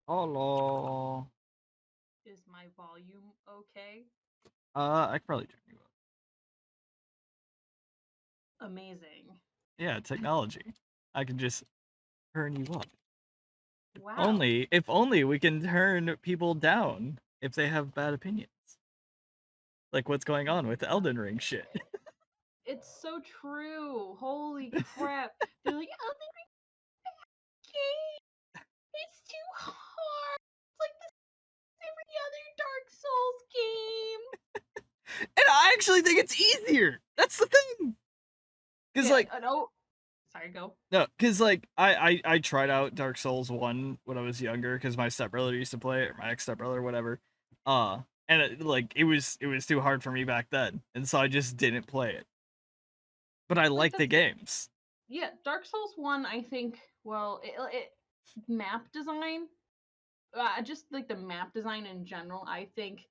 Hello. Is my volume okay? I could probably turn you up. Amazing. Yeah, technology. I can just turn you up. Wow. If only we can turn people down if they have bad opinions. Like what's going on with the Elden Ring shit. It's so true. Holy crap. They're like, oh, game. It's too hard. It's like every other Dark Souls game. And I actually think it's easier. That's the thing. Cause Yeah, like no. Sorry, go. no, cause like I tried out Dark Souls 1 when I was younger because my stepbrother used to play it, or my ex stepbrother, whatever. And it was too hard for me back then, and so I just didn't play it. But I Like, like the that's. games. Yeah, Dark Souls 1, I think, well, map design, just like the map design in general, I think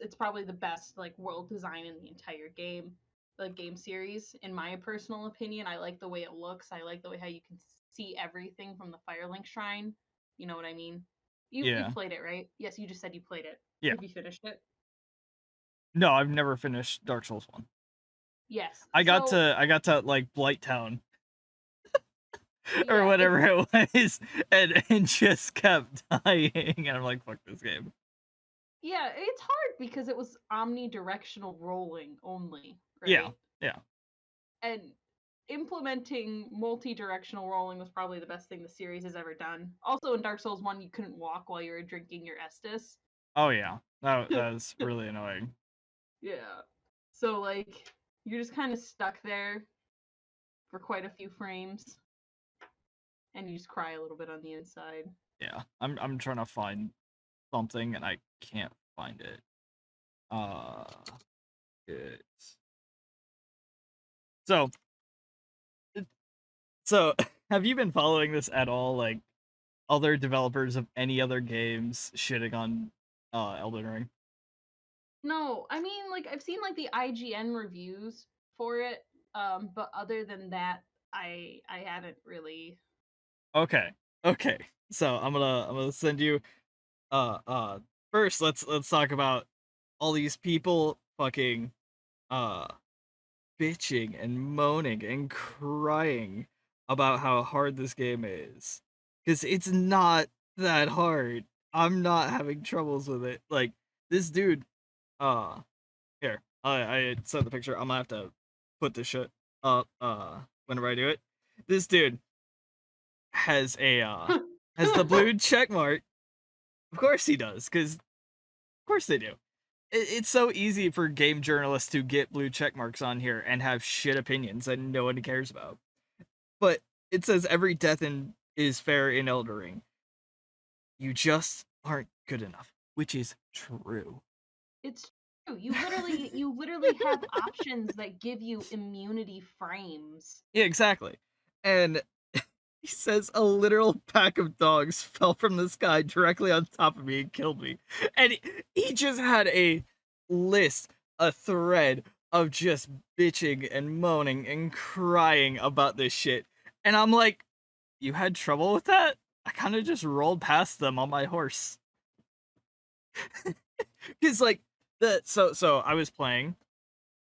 it's probably the best like world design in the entire game, the game series. In my personal opinion, I like the way it looks. I like the way how you can see everything from the Firelink Shrine. You know what I mean? You've Yeah. played it, right? Yes, you just said you played it. Yeah. Have you finished it? No, I've never finished Dark Souls 1. Yes. I So got to like Blight Town or yeah, whatever it was, and just kept dying, and I'm like, fuck this game. it's hard because it was omnidirectional rolling only, Yeah. right? Yeah. And implementing multi-directional rolling was probably the best thing the series has ever done. Also, in Dark Souls 1, you couldn't walk while you were drinking your Estus. Oh yeah. That was really annoying. Yeah. So, like, you're just kind of stuck there for quite a few frames, and you just cry a little bit on the inside. Yeah. I'm trying to find something and I can't find it. Uh it's so so have you been following this at all? Like other developers of any other games shitting on Elden Ring? No, I mean, like, I've seen, like, the IGN reviews for it, but other than that, I haven't really. Okay. Okay. So I'm gonna send you uh uh first let's talk about all these people fucking uh bitching and moaning and crying about how hard this game is. Cause it's not that hard. I'm not having troubles with it. Like this dude, uh here, I sent the picture. I'm gonna have to put this shit up whenever I do it. This dude has the blue check mark. Of course he does, because of course they do. It's so easy for game journalists to get blue check marks on here and have shit opinions that no one cares about. But it says every death is fair in Elden Ring. You just aren't good enough, which is true. It's true. You literally have options that give you immunity frames. Yeah, exactly. And he says a literal pack of dogs fell from the sky directly on top of me and killed me. And he just had a list, a thread of just bitching and moaning and crying about this shit. And I'm like, you had trouble with that? I kind of just rolled past them on my horse. Cuz like so I was playing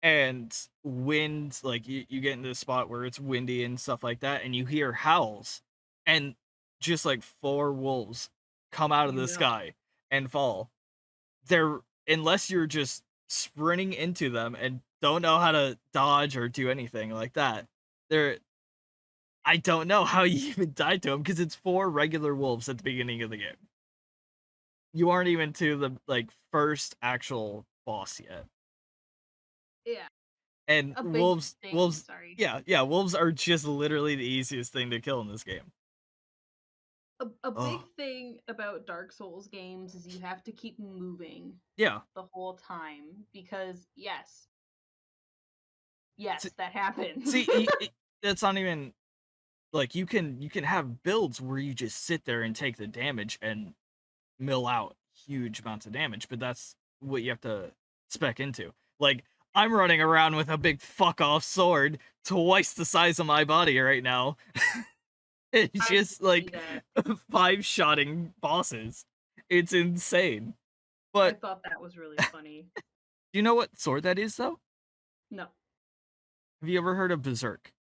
and wind, like you get into the spot where it's windy and stuff like that and you hear howls and just like four wolves come out of You the know. sky and fall. They're, unless you're just sprinting into them and don't know how to dodge or do anything like that, they're, I don't know how you even died to them because it's four regular wolves at the beginning of the game. You aren't even to the like first actual boss yet. Yeah. And A big thing, wolves, sorry. yeah, wolves are just literally the easiest thing to kill in this game. A big Oh, thing about Dark Souls games is you have to keep moving yeah. the whole time because See, yes, that happens. that's not even like you can have builds where you just sit there and take the damage and mill out huge amounts of damage, but that's what you have to spec into. Like I'm running around with a big fuck off sword twice the size of my body right now. It's I just did see like that. 5-shotting bosses. It's insane. I But thought that was really funny. do you know what sword that is though? No. Have you ever heard of Berserk?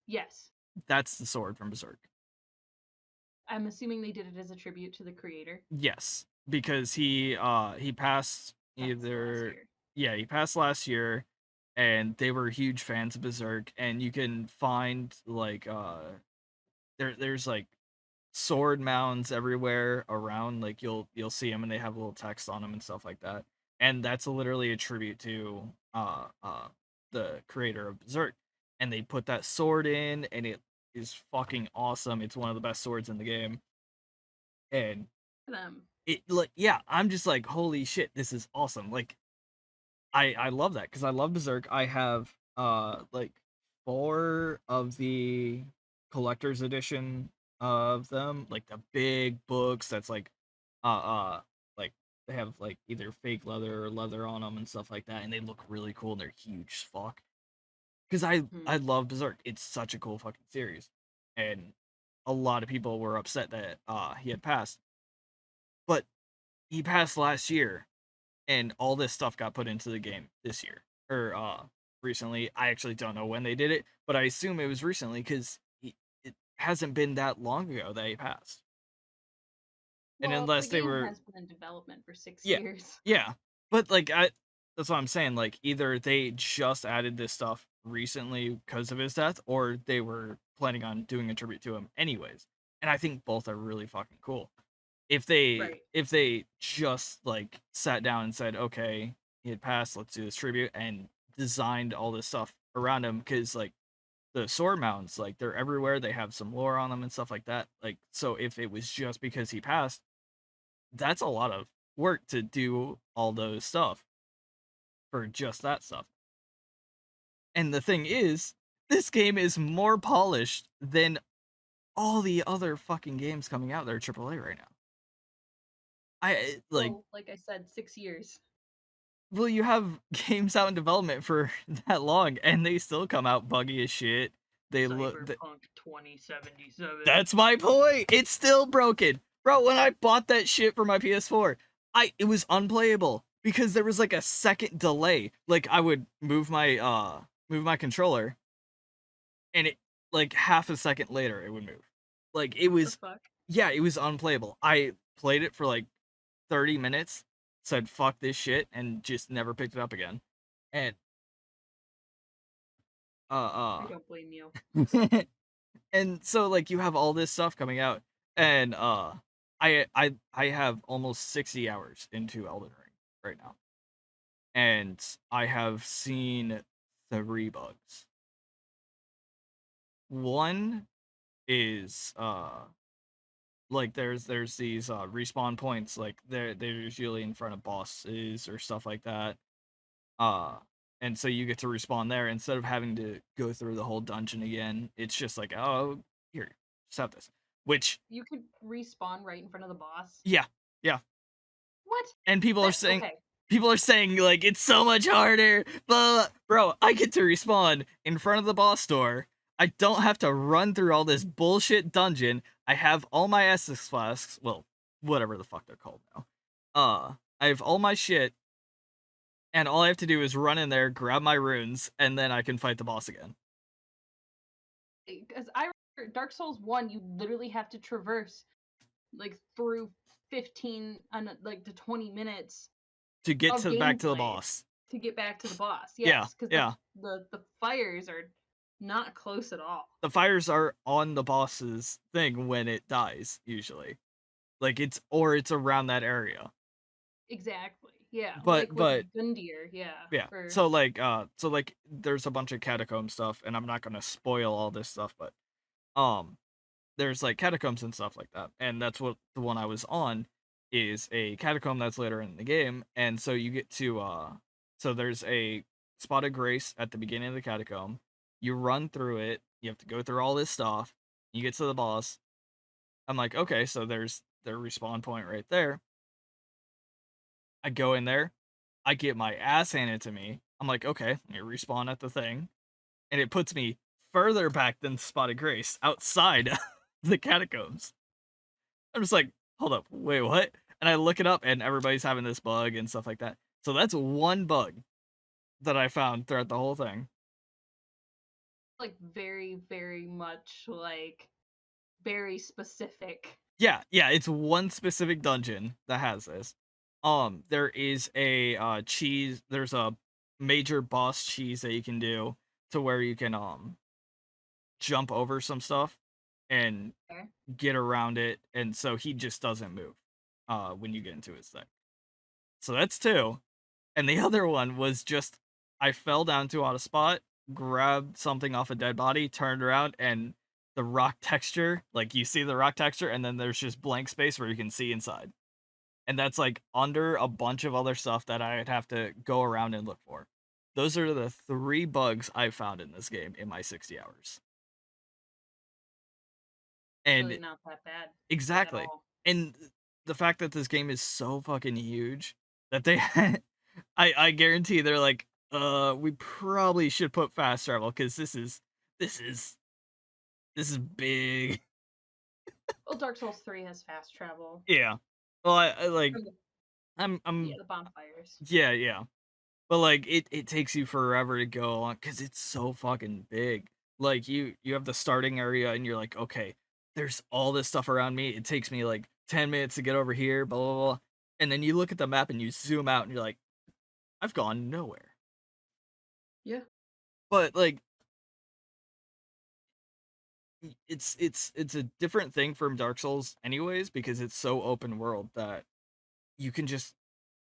Yes. That's the sword from Berserk. I'm assuming they did it as a tribute to the creator. Yes, because he passed Passed last either year. yeah, he passed last year and they were huge fans of Berserk and you can find like there's like sword mounds everywhere around, like you'll see them and they have little text on them and stuff like that. And that's literally a tribute to the creator of Berserk. And they put that sword in and it is fucking awesome. It's one of the best swords in the game. And Them. it like yeah, I'm just like holy shit, this is awesome. Like I love that cuz I love Berserk. I have like 4 of the collector's edition of them, like the big books that's like they have like either fake leather or leather on them and stuff like that and they look really cool and they're huge as fuck. Cuz I Hmm. love Berserk. It's such a cool fucking series. And a lot of people were upset that he had passed. But he passed last year and all this stuff got put into the game this year or recently. I actually don't know when they did it, but I assume it was recently because it hasn't been that long ago that he passed. And Well, the unless they game were has been in development for 6 yeah, years. yeah, but like I that's what I'm saying. Like either they just added this stuff recently because of his death, or they were planning on doing a tribute to him anyways. And I think both are really fucking cool. Right. If they just like sat down and said, okay, he had passed, let's do this tribute, and designed all this stuff around him, because like the sword mounts, like they're everywhere, they have some lore on them and stuff like that. Like, so if it was just because he passed, that's a lot of work to do all those stuff for just that stuff. And the thing is, this game is more polished than all the other fucking games coming out that are AAA right now. Like Well, like I said, 6 years. well, you have games out in development for that long, and they still come out buggy as shit. They look. Cyberpunk 2077. That's my point. It's still broken, bro. When I bought that shit for my PS4, it was unplayable because there was like a second delay. Like I would move my controller, and it like half a second later it would move. Like it The was fuck? yeah, it was unplayable. I played it for like 30 minutes, said fuck this shit, and just never picked it up again. And I don't blame you. and so like you have all this stuff coming out and I have almost 60 hours into Elden Ring right now. And I have seen 3 bugs. One is like there's these respawn points, like they're usually in front of bosses or stuff like that. Uh and so you get to respawn there instead of having to go through the whole dungeon again. It's just like, oh, here, just have this. Which You could respawn right in front of the boss. yeah, yeah. What? And That okay. people are saying like it's so much harder. But bro, I get to respawn in front of the boss door. I don't have to run through all this bullshit dungeon. I have all my Essex flasks, well, whatever the fuck they're called now. I have all my shit, and all I have to do is run in there, grab my runes, and then I can fight the boss again. Because I remember Dark Souls 1, you literally have to traverse like through 15 and like to 20 minutes To get of to back to the gameplay boss. to get back to the boss. Yeah, Yes, because yeah. the fires are not close at all. The fires are on the boss's thing when it dies, usually. Like it's around that area. Exactly. Yeah, like with But Gundyr, yeah. yeah. For So like there's a bunch of catacomb stuff, and I'm not gonna spoil all this stuff, but um there's like catacombs and stuff like that. And that's what the one I was on is a catacomb that's later in the game. And so you get to so there's a spot of grace at the beginning of the catacomb. You run through it, you have to go through all this stuff, you get to the boss. I'm like, okay, so there's the respawn point right there. I go in there, I get my ass handed to me. I'm like, okay, let me respawn at the thing. And it puts me further back than Spotted Grace, outside the catacombs. I'm just like, hold up, wait, what? And I look it up, and everybody's having this bug and stuff like that. So that's one bug that I found throughout the whole thing. Like very, very much like very specific. Yeah, yeah, it's one specific dungeon that has this. There is a cheese. There's a major boss cheese that you can do to where you can jump over some stuff and Okay. get around it, and so he just doesn't move when you get into his thing. So that's two. And the other one was just I fell down to out a spot, grabbed something off a dead body, turned around, and the rock texture, like you see the rock texture, and then there's just blank space where you can see inside. And that's like under a bunch of other stuff that I'd have to go around and look for. Those are the three bugs I found in this game in my 60 hours. Really And not that bad at exactly. all. And the fact that this game is so fucking huge that they I guarantee they're like, we probably should put fast travel because this is this is big. Well, Dark Souls 3 has fast travel. Yeah. Well, I like Or the, yeah, I'm the bonfires. yeah, yeah. But like it takes you forever to go on because it's so fucking big. Like you have the starting area and you're like, okay, there's all this stuff around me. It takes me like 10 minutes to get over here, blah blah blah. And then you look at the map and you zoom out and you're like, I've gone nowhere. Yeah. But like it's a different thing from Dark Souls anyways because it's so open world that you can just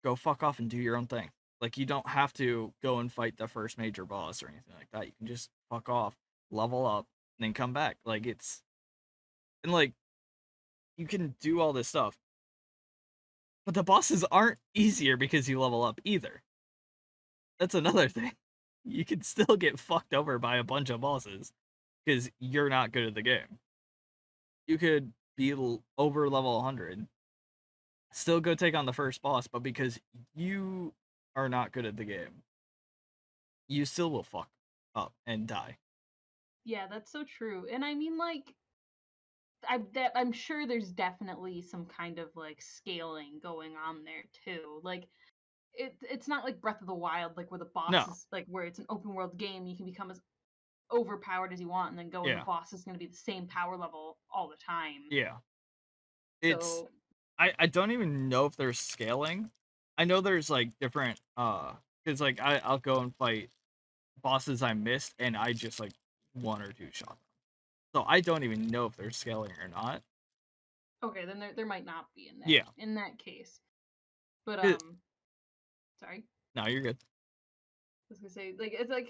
go fuck off and do your own thing. Like you don't have to go and fight the first major boss or anything like that. You can just fuck off, level up, and then come back. Like it's and like you can do all this stuff. But the bosses aren't easier because you level up either. That's another thing. You can still get fucked over by a bunch of bosses because you're not good at the game. You could be over level 100, still go take on the first boss, but because you are not good at the game, you still will fuck up and die. Yeah, that's so true. And I mean, like, I'm sure there's definitely some kind of like scaling going on there too. Like, it's not like Breath of the Wild, like where the boss No, is like where it's an open world game. You can become as overpowered as you want, and then go, and the yeah, boss is going to be the same power level all the time. yeah. It's So I don't even know if there's scaling. I know there's like different because like I'll go and fight bosses I missed and I just like one or two shot them. So I don't even know if there's scaling or not. okay, then there might not be in Yeah. that case. But It, sorry, no, you're good. I was gonna say like it's like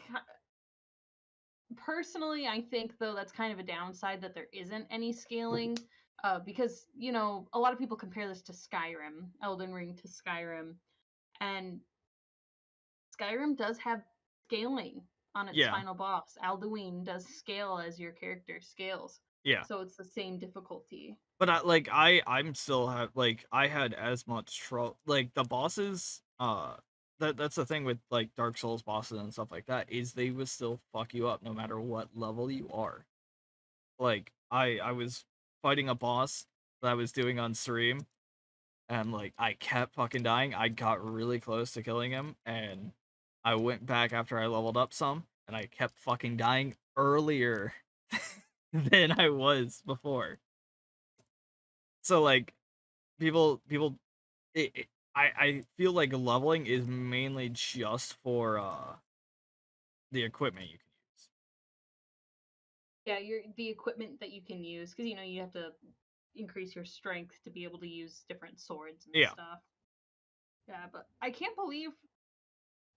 personally, I think though that's kind of a downside that there isn't any scaling, because a lot of people compare this to Skyrim, Elden Ring to Skyrim, and Skyrim does have scaling on its Yeah. final boss. Alduin does scale as your character scales, Yeah. so it's the same difficulty. But I'm still have like I had as much trouble like the bosses that's the thing with like Dark Souls bosses and stuff like that is they would still fuck you up no matter what level you are. Like I was fighting a boss that I was doing on stream and like I kept fucking dying. I got really close to killing him and I went back after I leveled up some and I kept fucking dying earlier than I was before. So like people I feel like leveling is mainly just for the equipment you can use. Yeah, the equipment that you can use, because you have to increase your strength to be able to use different swords and Yeah. stuff. Yeah, but I can't believe.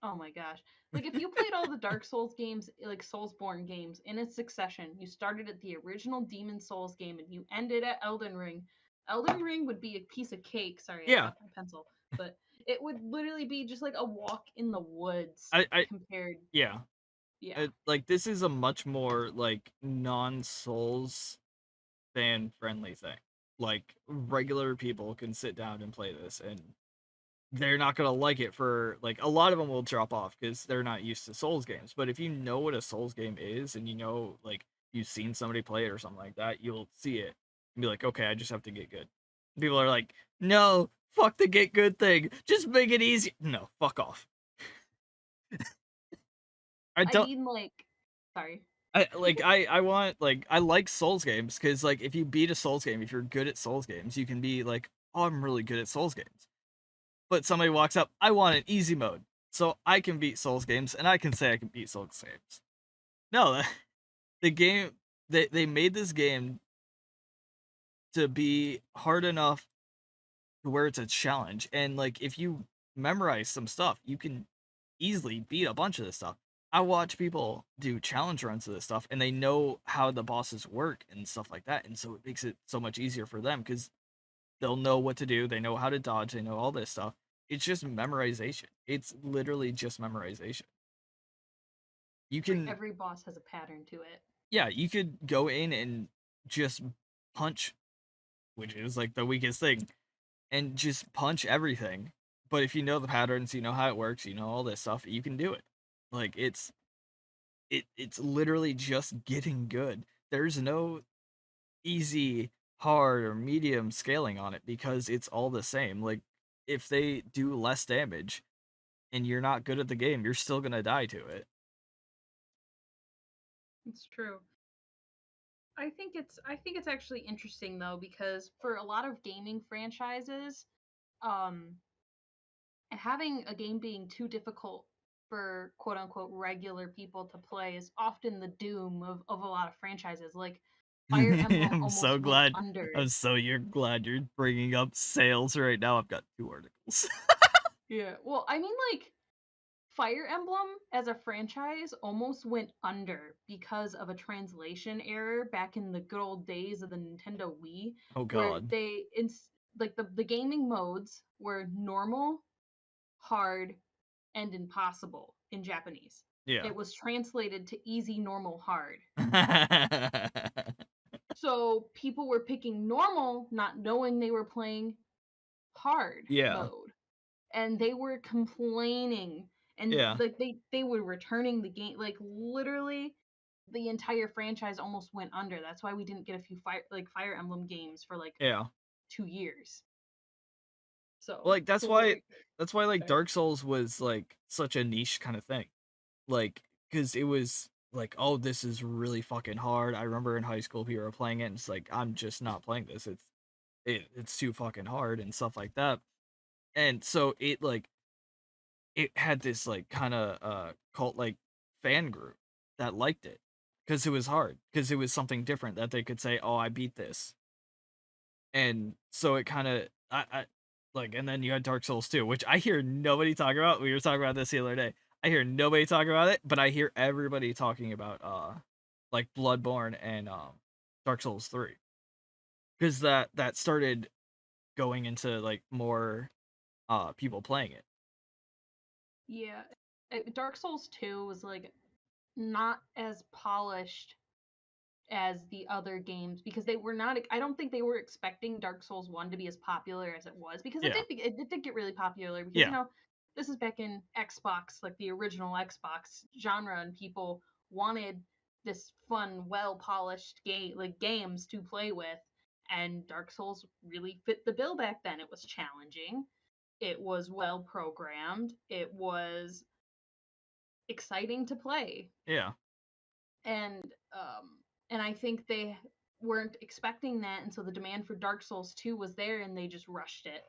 Oh my gosh. Like, if you played all the Dark Souls games, like Soulsborne games, in a succession, you started at the original Demon Souls game and you ended at Elden Ring, Elden Ring would be a piece of cake. Sorry, I Yeah. dropped my pencil. But it would literally be just like a walk in the woods I compared. yeah. Yeah. Like this is a much more like non-Souls fan friendly thing. Like regular people can sit down and play this and they're not going to like it for like a lot of them will drop off cuz they're not used to Souls games. But if you know what a Souls game is and you know like you've seen somebody play it or something like that, you'll see it and be like, okay, I just have to get good. People are like, no, fuck the get good thing. Just make it easy. No, fuck off. I I don't. mean, like, sorry. I want like I like Souls games because like if you beat a Souls game, if you're good at Souls games, you can be like, oh, I'm really good at Souls games. But somebody walks up, I want an easy mode, so I can beat Souls games, and I can say I can beat Souls games. No, the game they made this game to be hard enough to where it's a challenge, and like if you memorize some stuff, you can easily beat a bunch of this stuff. I watch people do challenge runs of this stuff, and they know how the bosses work and stuff like that, and so it makes it so much easier for them because they'll know what to do, they know how to dodge, they know all this stuff. It's just memorization. It's literally just memorization. You can, Every boss has a pattern to it. yeah, you could go in and just punch, which is like the weakest thing, and just punch everything. But if you know the patterns, you know how it works, you know all this stuff, you can do it. Like it's literally just getting good. There's no easy, hard, or medium scaling on it because it's all the same. Like if they do less damage and you're not good at the game, you're still gonna die to it. It's true. I think it's actually interesting though because for a lot of gaming franchises, um having a game being too difficult for quote unquote regular people to play is often the doom of a lot of franchises. Like Fire Emblem I'm so almost went glad. under. You're glad you're bringing up sales right now. I've got 2 articles. Yeah. Well, I mean, like, Fire Emblem as a franchise almost went under because of a translation error back in the good old days of the Nintendo Wii, Oh where God. like the gaming modes were normal, hard, and impossible in Japanese. Yeah. It was translated to easy, normal, hard. So people were picking normal, not knowing they were playing hard Yeah. mode, and they were complaining, and Yeah. like they were returning the game, like literally the entire franchise almost went under. That's why we didn't get a few Fire Emblem games for like Yeah. 2 years. So Like that's people why were like sorry. Dark Souls was like such a niche kind of thing. Like cuz it was like, oh, this is really fucking hard. I remember in high school people were playing it and it's like I'm just not playing this. It's too fucking hard and stuff like that. And so it had this like kind of cult like fan group that liked it because it was hard, because it was something different that they could say, oh, I beat this. And so it kind of I like, and then you had Dark Souls 2, which I hear nobody talk about. We were talking about this the other day. I hear nobody talk about it, but I hear everybody talking about like Bloodborne and Dark Souls 3, because that started going into like more people playing it. Yeah, Dark Souls 2 was like not as polished as the other games because they were not, I don't think they were expecting Dark Souls 1 to be as popular as it was, because Yeah. it did get really popular because Yeah. this is back in Xbox, like the original Xbox genre, and people wanted this fun, well polished game, like games to play with, and Dark Souls really fit the bill back then. It was challenging, it was well programmed, it was exciting to play, Yeah. and I think they weren't expecting that, and so the demand for Dark Souls 2 was there, and they just rushed it.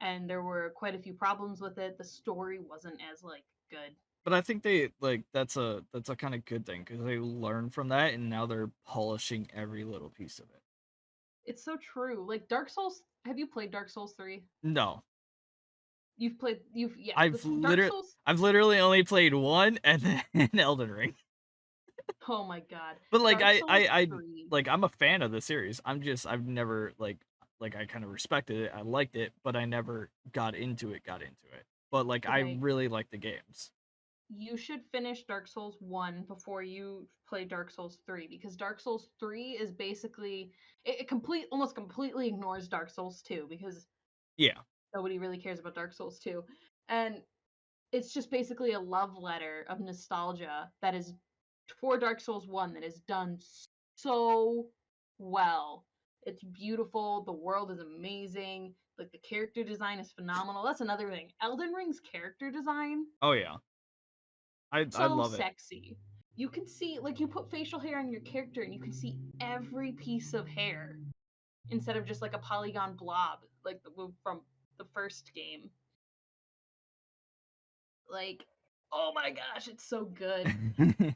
And there were quite a few problems with it. The story wasn't as like good. But I think they like that's a kind of good thing because they learn from that and now they're polishing every little piece of it. It's so true. Like Dark Souls, have you played Dark Souls 3? No, You've yeah, this Dark Souls. I've literally only played one and then Elden Ring. Oh my god. But like Dark Souls 3. like I'm a fan of the series. I've never like I kind of respected it. I liked it, but I never got into it. But like I Okay, really like the games. you should finish Dark Souls 1 before you play Dark Souls 3, because Dark Souls 3 is basically it almost completely ignores Dark Souls 2, because Yeah. nobody really cares about Dark Souls 2. And it's just basically a love letter of nostalgia that is for Dark Souls 1 that is done so well. It's beautiful. The world is amazing. Like the character design is phenomenal. That's another thing. Elden Ring's character design, Oh yeah, I so love it. sexy. You can see, like, you put facial hair on your character and you can see every piece of hair instead of just like a polygon blob, like from the first game. Like, oh my gosh, it's so good. You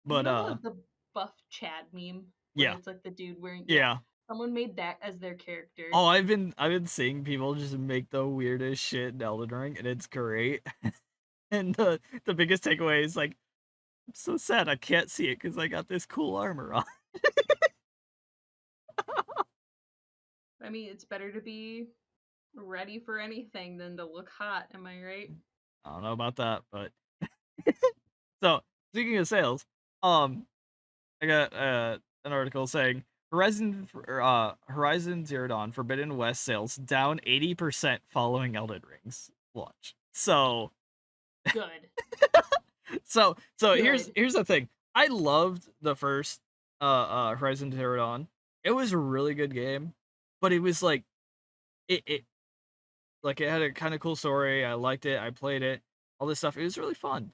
But know the buff Chad meme where yeah, it's like the dude wearing, yeah, yeah. someone made that as their character. Oh, I've been seeing people just make the weirdest shit in Elden Ring, and it's great. And the biggest takeaway is like, I'm so sad I can't see it because I got this cool armor on. I mean, it's better to be ready for anything than to look hot, am I right? I don't know about that, but so speaking of sales, um, I got an article saying Horizon Zero Dawn Forbidden West sales down 80% following Elden Ring's launch. Good. So Good. here's the thing. I loved the first Horizon Zero Dawn. It was a really good game, but it was like it like it had a kind of cool story. I liked it. I played it. All this stuff. It was really fun.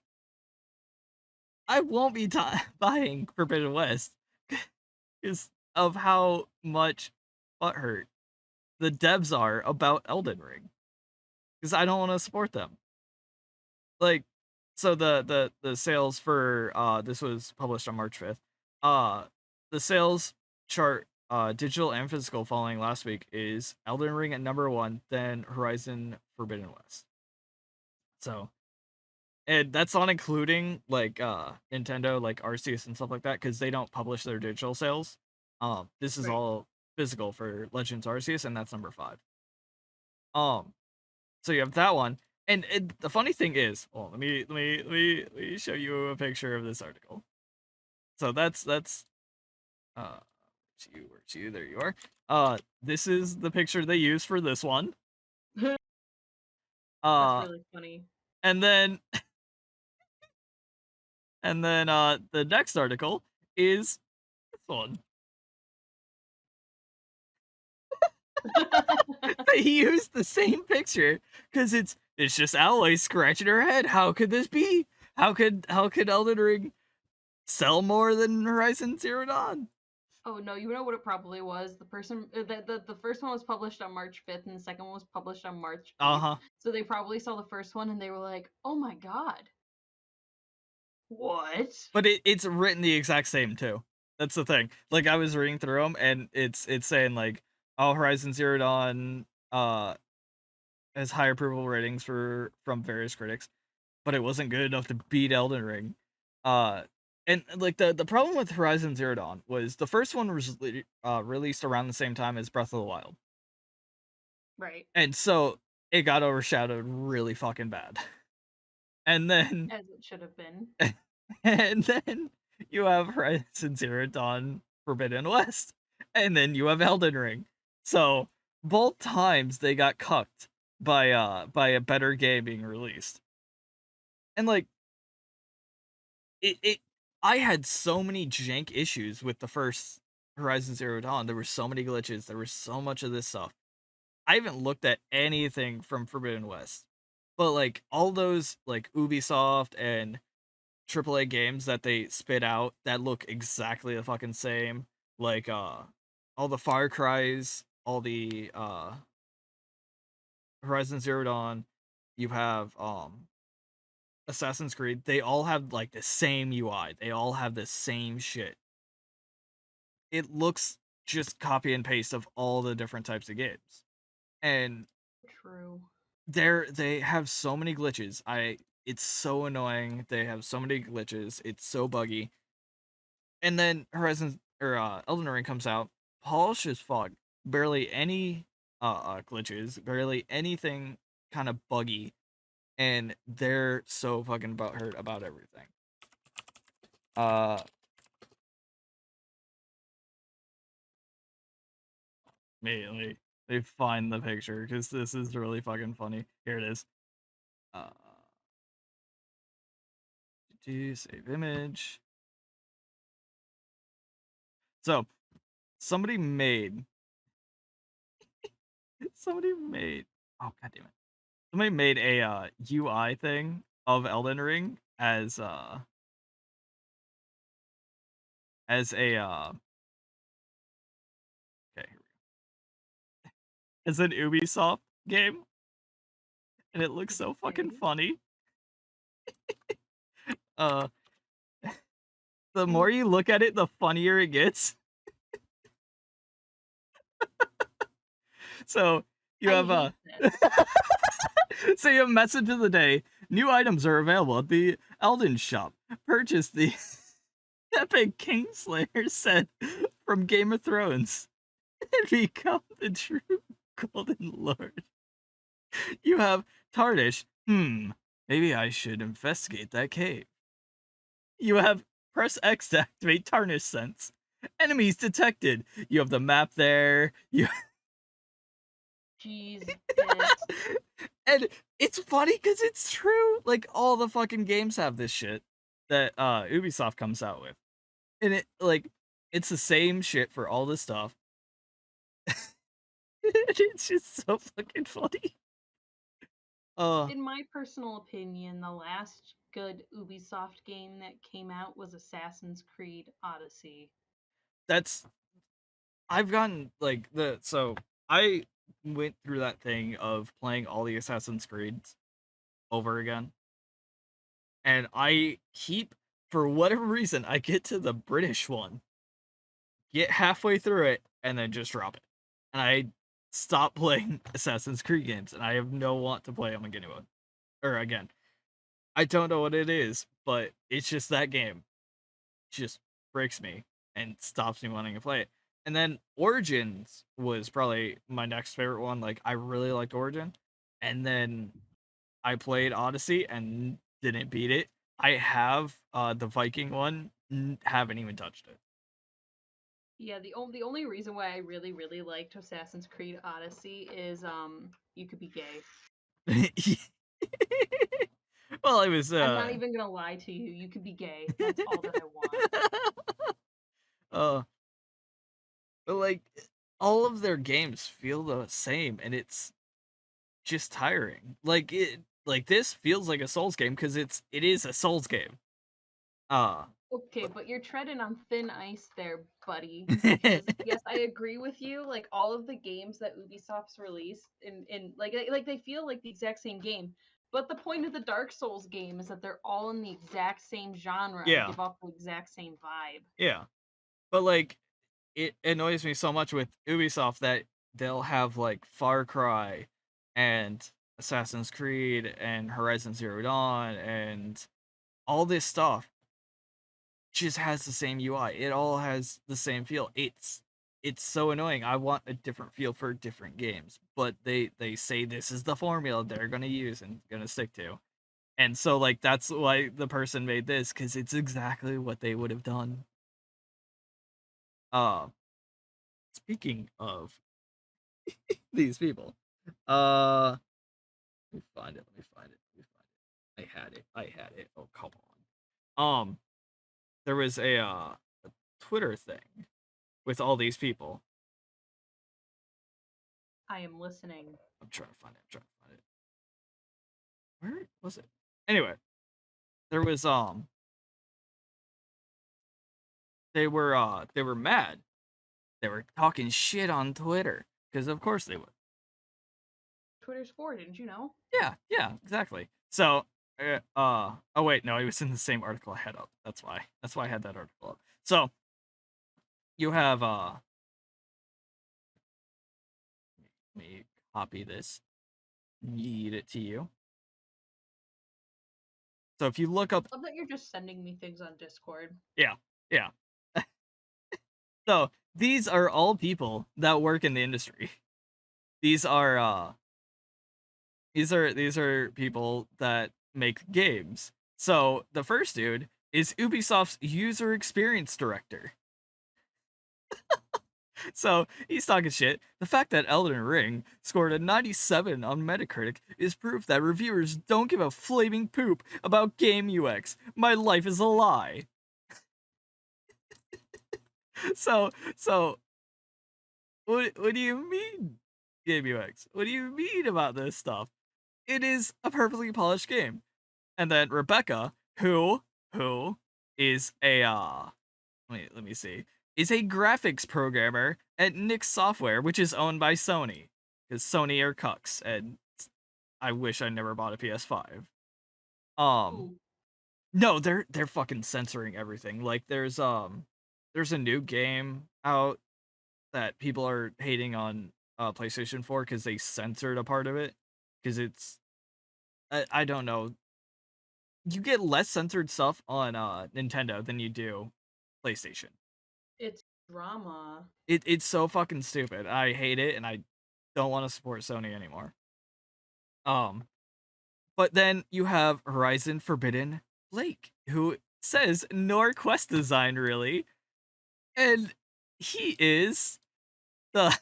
I won't be buying Forbidden West because of how much butthurt the devs are about Elden Ring. Because I don't want to support them. Like, so the sales for this was published on March 5th. Uh, the sales chart, digital and physical, following last week is Elden Ring at number one, then Horizon Forbidden West. So, and that's not including like Nintendo, like Arceus and stuff like that, because they don't publish their digital sales. This is Right. all physical for Legends Arceus, and that's number five. Um, so you have that one, and the funny thing is, well, let me show you a picture of this article. So that's where's you? There you are. This is the picture they use for this one. That's Uh, really funny. and then the next article is this one. They used the same picture because it's just Alloy scratching her head. How could this be? How could Elden Ring sell more than Horizon Zero Dawn? Oh no, you know what it probably was? The person the first one was published on March 5th and the second one was published on March Uh 8th. huh. So they probably saw the first one and they were like, "Oh my god. What?" But it's written the exact same too. That's the thing. Like I was reading through them, and it's saying like, oh, Horizon Zero Dawn has high approval ratings for from various critics, but it wasn't good enough to beat Elden Ring. Uh, and like the problem with Horizon Zero Dawn was the first one was released around the same time as Breath of the Wild, Right. and so it got overshadowed really fucking bad. And then As it should have been. and then you have Horizon Zero Dawn Forbidden West, and then you have Elden Ring. So both times they got cucked by a better game being released. And like it I had so many jank issues with the first Horizon Zero Dawn. There were so many glitches, there was so much of this stuff. I haven't looked at anything from Forbidden West. But like all those like Ubisoft and AAA games that they spit out that look exactly the fucking same. Like all the Far Cries, all the Horizon Zero Dawn, you have Assassin's Creed, they all have like the same UI. They all have the same shit. It looks just copy and paste of all the different types of games. And True. they have so many glitches. It's so annoying. They have so many glitches. It's so buggy. And then Horizon or Elden Ring comes out, polished as fuck, barely any glitches, barely anything kind of buggy, and they're so fucking butthurt about everything. Uh, Immediately they find the picture because this is really fucking funny. Here it is. Uh, to save image. So somebody made somebody made oh god damn it. Somebody made a UI thing of Elden Ring as a okay, as an Ubisoft game, and it looks so fucking Okay. funny. Uh the Mm, more you look at it, the funnier it gets. So you I have hate a this. so you have message of the day. New items are available at the Elden shop. Purchase the epic Kingslayer set from Game of Thrones and become the true Golden Lord. You have Tardish. Maybe I should investigate that cave. You have press X to activate Tarnish sense. Enemies detected. You have the map there. You Jesus. and it's funny because it's true. Like all the fucking games have this shit that Ubisoft comes out with, and it's the same shit for all this stuff. It's just so fucking funny. Uh, In my personal opinion, the last good Ubisoft game that came out was Assassin's Creed Odyssey. that's I've gotten like the so I went through that thing of playing all the Assassin's Creeds over again, and I keep for whatever reason I get to the British one, get halfway through it, and then just drop it, and I stop playing Assassin's Creed games, and I have no want to play them again. Or again, I don't know what it is, but it's just that game just breaks me and stops me wanting to play it. And then Origins was probably my next favorite one. Like I really liked Origin, and then I played Odyssey and didn't beat it. I have the Viking one, haven't even touched Yeah, the only reason why I really liked Assassin's Creed Odyssey is you could be gay. it. Well, it was I'm not even gonna lie to you. You could be gay. That's all that I want. uh but like all of their games feel the same, and it's just tiring. Like this feels like a Souls game because it is a Souls game. Uh Okay, but you're treading on thin ice there, buddy. Because yes, I agree with you. Like all of the games that Ubisoft's released, in like they feel like the exact same game. But the point of the Dark Souls game is that they're all in the exact same genre and yeah, give off the exact same vibe. yeah. But like it annoys me so much with Ubisoft that they'll have like Far Cry and Assassin's Creed and Horizon Zero Dawn and all this stuff just has the same UI. It all has the same feel. It's so annoying. I want a different feel for different games, but they say this is the formula they're going to use and going to stick to. And so like that's why the person made this cuz it's exactly what they would have done. Uh speaking of these people. Uh let me find it. Let me find it. Let me find it. I had it. I had it. Oh, come on. There was a Twitter thing with all these people. I am listening. I'm trying to find it. I'm trying to find it. Where was it? Anyway, there was they were mad. They were talking shit on Twitter because of course they would. Twitter's for, didn't you know? Yeah, yeah, exactly. So oh wait, no, it was in the same article I had up. That's why. That's why I had that article up. So you have let me copy this, yeet it to you. So if you look up Love that you're just sending me things on Discord. yeah, yeah. So these are all people that work in the industry. These are these are people that make games. So the first dude is Ubisoft's user experience director. So he's talking shit. The fact that Elden Ring scored a 97 on Metacritic is proof that reviewers don't give a flaming poop about game UX. My life is a lie. So what do you mean, Game UX? What do you mean about this stuff? It is a perfectly polished game. And then Rebecca, who is a let me see, is a graphics programmer at Nix Software, which is owned by Sony, because Sony are cucks, and I wish I never bought a PS5. Um, Ooh, no, they're fucking censoring everything. Like there's a new game out that people are hating on PlayStation 4 because they censored a part of it because it's I don't know, you get less censored stuff on Nintendo than you do PlayStation. it's drama. It's so fucking stupid. I hate it and I don't want to support Sony anymore. Um but then you have Horizon Forbidden Lake, who says nor quest design really, and he is the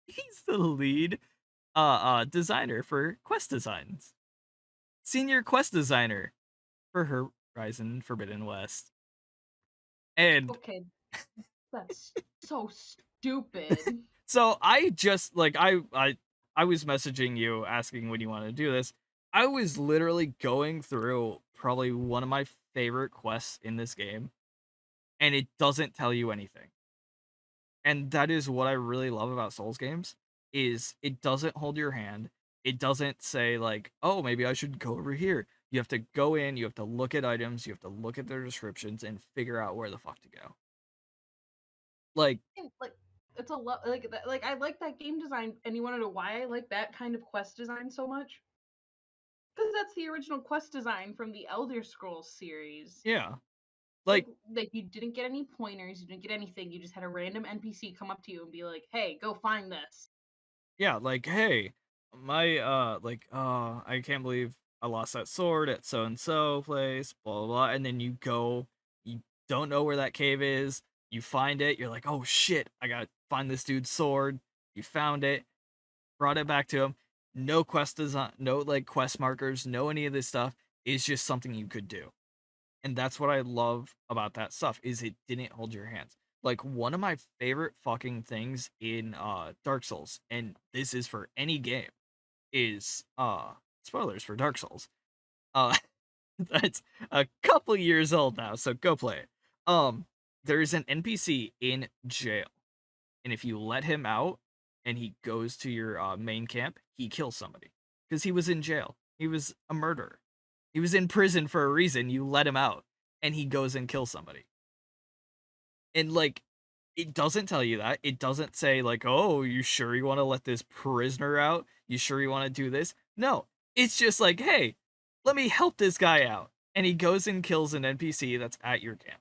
he's the lead designer for quest designs. Senior quest designer for Horizon Forbidden West. And Okay, that's so stupid. so I just like I was messaging you asking when you wanted to do this. I was literally going through probably one of my favorite quests in this game, and it doesn't tell you anything. And that is what I really love about Souls games is it doesn't hold your hand. It doesn't say like, "Oh, maybe I should go over here." You have to go in, you have to look at items, you have to look at their descriptions and figure out where the fuck to go. Like, And, like, it's a lot like that, like I like that game design, and you want to know why I like that kind of quest design so much? Because that's the original quest design from the Elder Scrolls series. yeah. Like Like, like you didn't get any pointers, you didn't get anything. You just had a random NPC come up to you and be like, "Hey, go find this." yeah, like, hey, my I can't believe I lost that sword at so and so place, blah blah blah, and then you go, you don't know where that cave is, you find it, you're like, oh shit, I gotta find this dude's sword. You found it, brought it back to him. No quest design, no like quest markers, no any of this stuff. It's just something you could do. And that's what I love about that stuff is it didn't hold your hands. Like one of my favorite fucking things in Dark Souls, and this is for any game, is spoilers for Dark Souls. Uh that's a couple years old now, so go play it. There's an NPC in jail, and if you let him out and he goes to your main camp, he kills somebody because he was in jail. He was a murderer. He was in prison for a reason. You let him out, and he goes and kills somebody. And like, it doesn't tell you that. It doesn't say like, "Oh, you sure you want to let this prisoner out? You sure you want to do this?" No, it's just like, "Hey, let me help this guy out," and he goes and kills an NPC that's at your camp.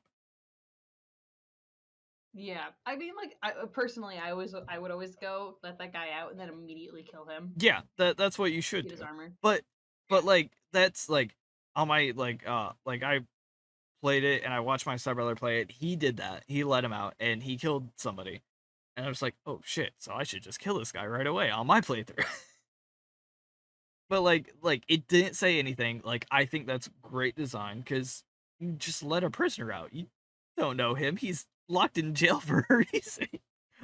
Yeah, I mean, like, personally, I would always go let that guy out and then immediately kill him, Yeah, that's what you should get his do. armor. But Yeah, like that's like on my like I played it and I watched my stepbrother play it. He did that. He let him out and he killed somebody. And I was like, "Oh shit, so I should just kill this guy right away on my playthrough." But like it didn't say anything. Like I think that's great design cuz you just let a prisoner out. You don't know him. He's locked in jail for a reason.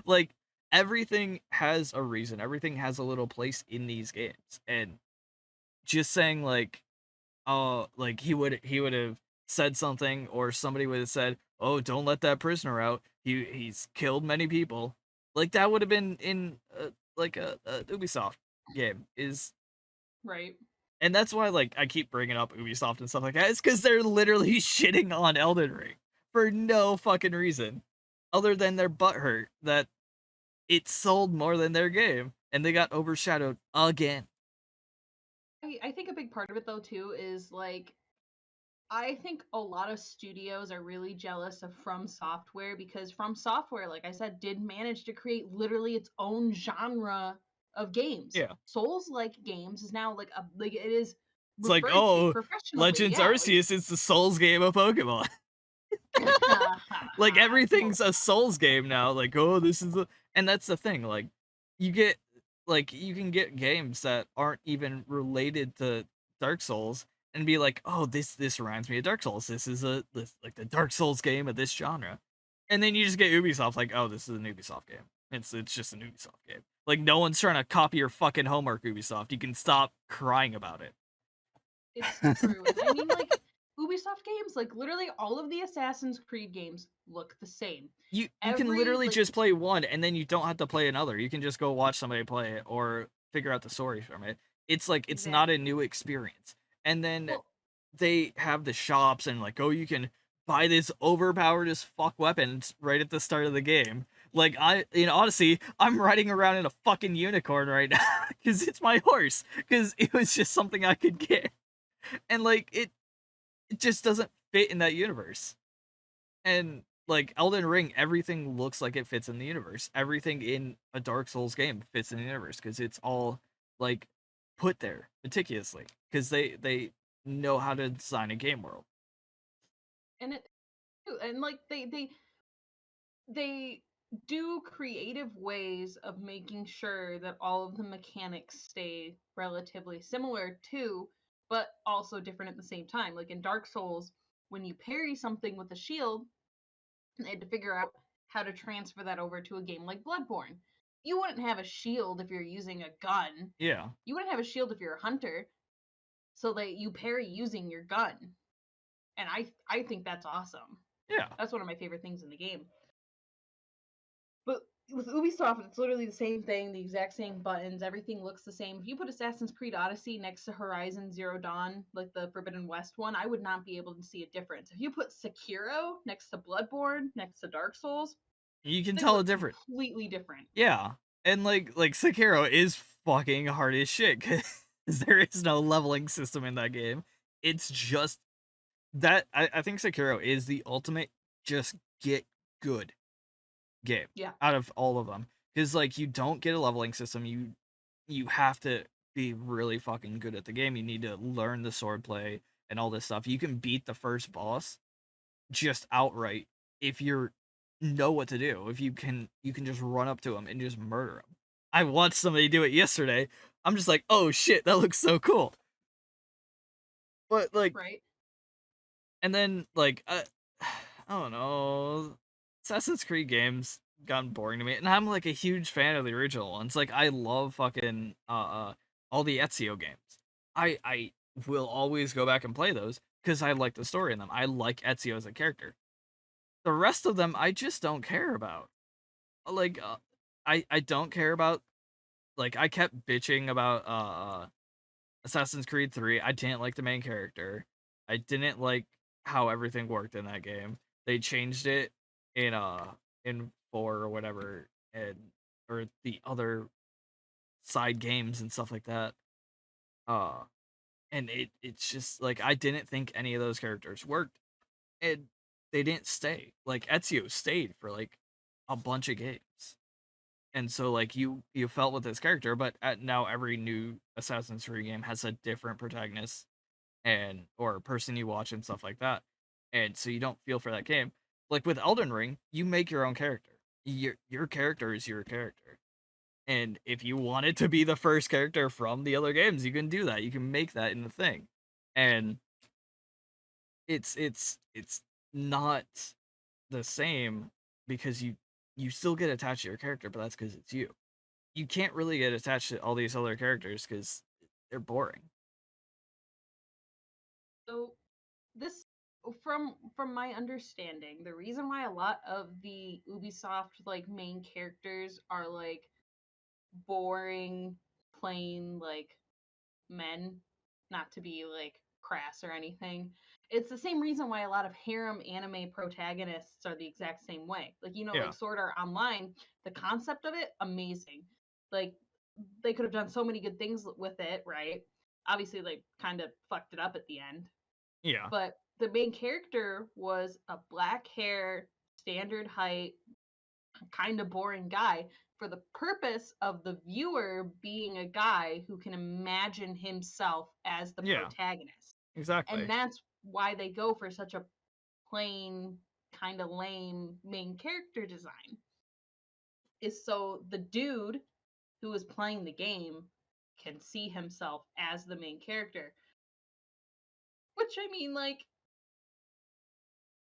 Like everything has a reason. Everything has a little place in these games. And just saying like, oh, like he would have said something or somebody would have said, "Oh, don't let that prisoner out. He's killed many people." Like that would have been in like a Ubisoft game is, right. and that's why like I keep bringing up Ubisoft and stuff like that. It's because they're literally shitting on Elden Ring for no fucking reason, other than their butthurt that it sold more than their game and they got overshadowed again. I think a big part of it though too is like I think a lot of studios are really jealous of From Software because From Software, like I said, did manage to create literally its own genre of games. Yeah, Souls like games is now like a like it is it's like, referred to oh, professionally. Legends Yeah, like Arceus is the Souls game of Pokemon. Like no, everything's a Souls game now. Like, oh, this is the, and that's the thing. Like, you get, like, you can get games that aren't even related to Dark Souls and be like, oh, this reminds me of Dark Souls. This is a this like the Dark Souls game of this genre. And then you just get Ubisoft like, oh, this is an Ubisoft game. It's just an Ubisoft game. Like no one's trying to copy your fucking homework, Ubisoft. You can stop crying about it. It's true. And I mean, like, Ubisoft games, like, literally all of the Assassin's Creed games look the same. You can Every, literally like, just play one and then you don't have to play another. You can just go watch somebody play it or figure out the story from it. It's like it's not a exactly. new experience. And then Well, they have the shops and like, oh, you can buy this overpowered as fuck weapons right at the start of the game. Like I in Odyssey, I'm riding around in a fucking unicorn right now because it's my horse because it was just something I could get, and like it just doesn't fit in that universe. And like Elden Ring, everything looks like it fits in the universe. Everything in a Dark Souls game fits in the universe because it's all like put there meticulously because they know how to design a game world. and it, and like, they do creative ways of making sure that all of the mechanics stay relatively similar too, but also different at the same time. Like in Dark Souls, when you parry something with a shield, they had to figure out how to transfer that over to a game like Bloodborne. You wouldn't have a shield if you're using a gun. Yeah, You wouldn't have a shield if you're a hunter, so that you parry using your gun. And I think that's awesome. yeah. That's one of my favorite things in the game. But with Ubisoft, it's literally the same thing, the exact same buttons, everything looks the same. If you put Assassin's Creed Odyssey next to Horizon Zero Dawn, like the Forbidden West one, I would not be able to see a difference. If you put Sekiro next to Bloodborne, next to Dark Souls, You can they tell a look different. completely different. Yeah, and like Sekiro is fucking hard as shit because there is no leveling system in that game. It's just that I think Sekiro is the ultimate just get good game Yeah. out of all of them because like you don't get a leveling system. You have to be really fucking good at the game. You need to learn the swordplay and all this stuff. You can beat the first boss just outright if you know what to do. If you can just run up to him and just murder him. I watched somebody do it yesterday. I'm just like, oh shit, that looks so cool. But like, Right? and then like, I don't know, Assassin's Creed games gotten boring to me, and I'm like a huge fan of the original ones. Like, I love fucking all the Ezio games. I will always go back and play those because I like the story in them. I like Ezio as a character. The rest of them I just don't care about. Like I don't care about like I kept bitching about Assassin's Creed 3. I didn't like the main character. I didn't like how everything worked in that game. They changed it in 4 or whatever and or the other side games and stuff like that. Uh and it's just like I didn't think any of those characters worked and they didn't stay. Like Ezio stayed for like a bunch of games. And so like you felt with this character, but now every new Assassin's Creed game has a different protagonist and or person you watch and stuff like that. And so you don't feel for that game. Like with Elden Ring, you make your own character. Your character is your character. And if you want it to be the first character from the other games, you can do that. You can make that in the thing. And it's not the same because you still get attached to your character, but that's because it's you. You can't really get attached to all these other characters because they're boring. So this, from my understanding, the reason why a lot of the Ubisoft like main characters are like boring, plain like men, not to be like crass or anything. It's the same reason why a lot of harem anime protagonists are the exact same way. Like, Yeah, like Sword Art Online, the concept of it, amazing. Like, they could have done so many good things with it, right? Obviously, like, kind of fucked it up at the end. yeah, But the main character was a black hair, standard height, kind of boring guy for the purpose of the viewer being a guy who can imagine himself as the yeah, protagonist. And exactly. that's why they go for such a plain, kind of lame main character design. Is so the dude who is playing the game can see himself as the main character. Which I mean, like,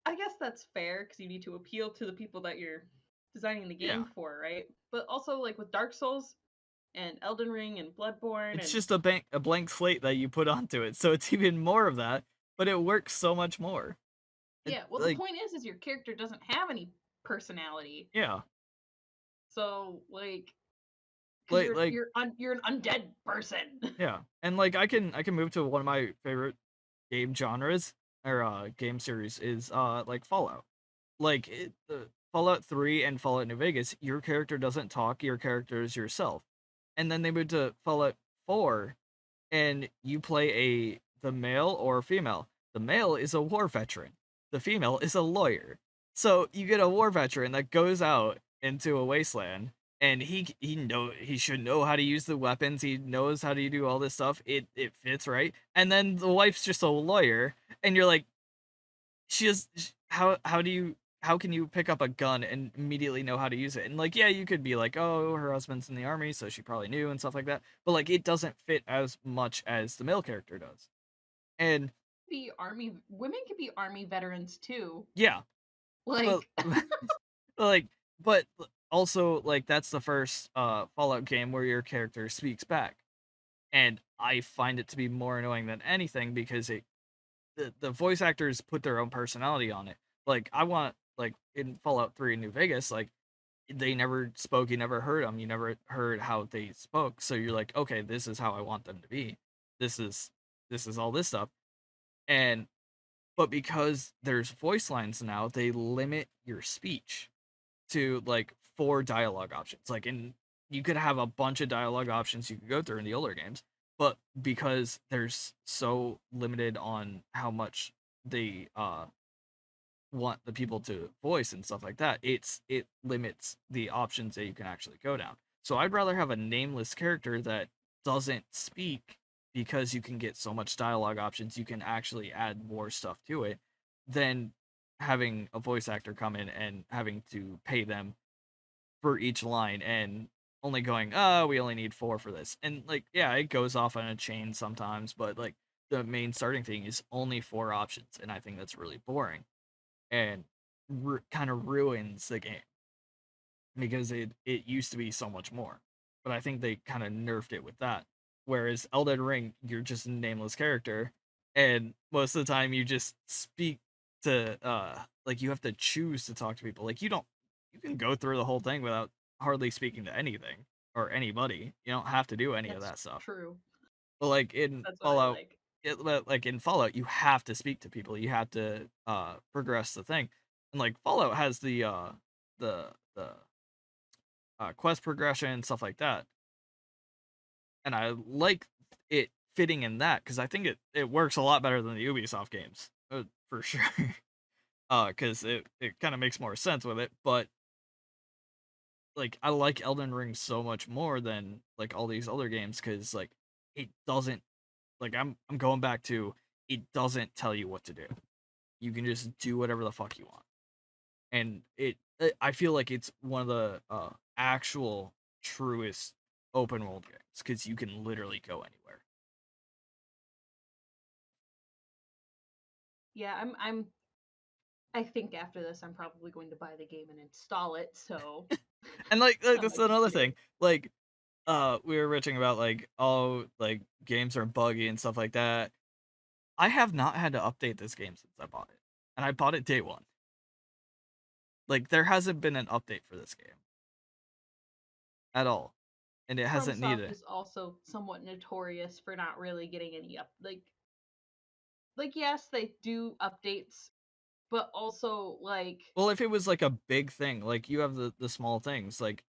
I guess that's fair because you need to appeal to the people that you're designing the Yeah. game for, right? But also, like with Dark Souls and Elden Ring and Bloodborne, It's and just a blank slate that you put onto it, so it's even more of that, but it works so much more. It yeah. Well, the like point is your character doesn't have any personality, yeah, so like, because like like you're an undead person. yeah, and like I can move to one of my favorite game genres or game series is like Fallout. Like Fallout 3 and Fallout New Vegas, your character doesn't talk, your character is yourself. And then they moved to Fallout 4 and you play the male or female. The male is a war veteran. The female is a lawyer. So you get a war veteran that goes out into a wasteland and he should know how to use the weapons. He knows how to do all this stuff. It fits right. And then the wife's just a lawyer and you're like how can you pick up a gun and immediately know how to use it? And like, yeah, you could be like, oh, her husband's in the army, so she probably knew and stuff like that. But like, it doesn't fit as much as the male character does. And Be army women could be army veterans too. yeah, but Like, like, but also like that's the first Fallout game where your character speaks back, and I find it to be more annoying than anything because the voice actors put their own personality on it. Like I want like in Fallout 3 in New Vegas, like they never spoke, you never heard them, you never heard how they spoke. So you're like, okay, this is how I want them to be. This is this is all this stuff. And but because there's voice lines now, they limit your speech to like 4 dialogue options. Like in you could have a bunch of dialogue options you could go through in the older games, but because there's so limited on how much they want the people to voice and stuff like that, it limits the options that you can actually go down. So I'd rather have a nameless character that doesn't speak because you can get so much dialogue options, you can actually add more stuff to it than having a voice actor come in and having to pay them for each line and only going, oh, we only need 4 for this. And like, yeah, it goes off on a chain sometimes, but like the main starting thing is only 4 options, and I think that's really boring and kind of ruins the game because it used to be so much more. But I think they kind of nerfed it with that. Whereas Elden Ring, you're just a nameless character, and most of the time you just speak to like you have to choose to talk to people. Like you can go through the whole thing without hardly speaking to anything or anybody. You don't have to do any of that's that stuff. true. But like in That's what I Fallout, like. like in Fallout, you have to speak to people. You have to progress the thing, and like Fallout has the quest progression and stuff like that, and I like it fitting in that because I think it works a lot better than the Ubisoft games for sure. Because it kind of makes more sense with it, but like I like Elden Ring so much more than like all these other games because like it doesn't like I'm going back to it doesn't tell you what to do. You can just do whatever the fuck you want. And I feel like it's one of the actual truest open world games cuz you can literally go anywhere. Yeah, I think after this, I'm probably going to buy the game and install it. So And like I that's might just another get thing. it. Like we were bitching about like oh like games are buggy and stuff like that. I have not had to update this game since I bought it. And I bought it day 1. Like there hasn't been an update for this game at all, and it hasn't needed FromSoft it. is also somewhat notorious for not really getting any up. Like yes, they do updates, but also like Well, if it was like a big thing, like you have the small things, like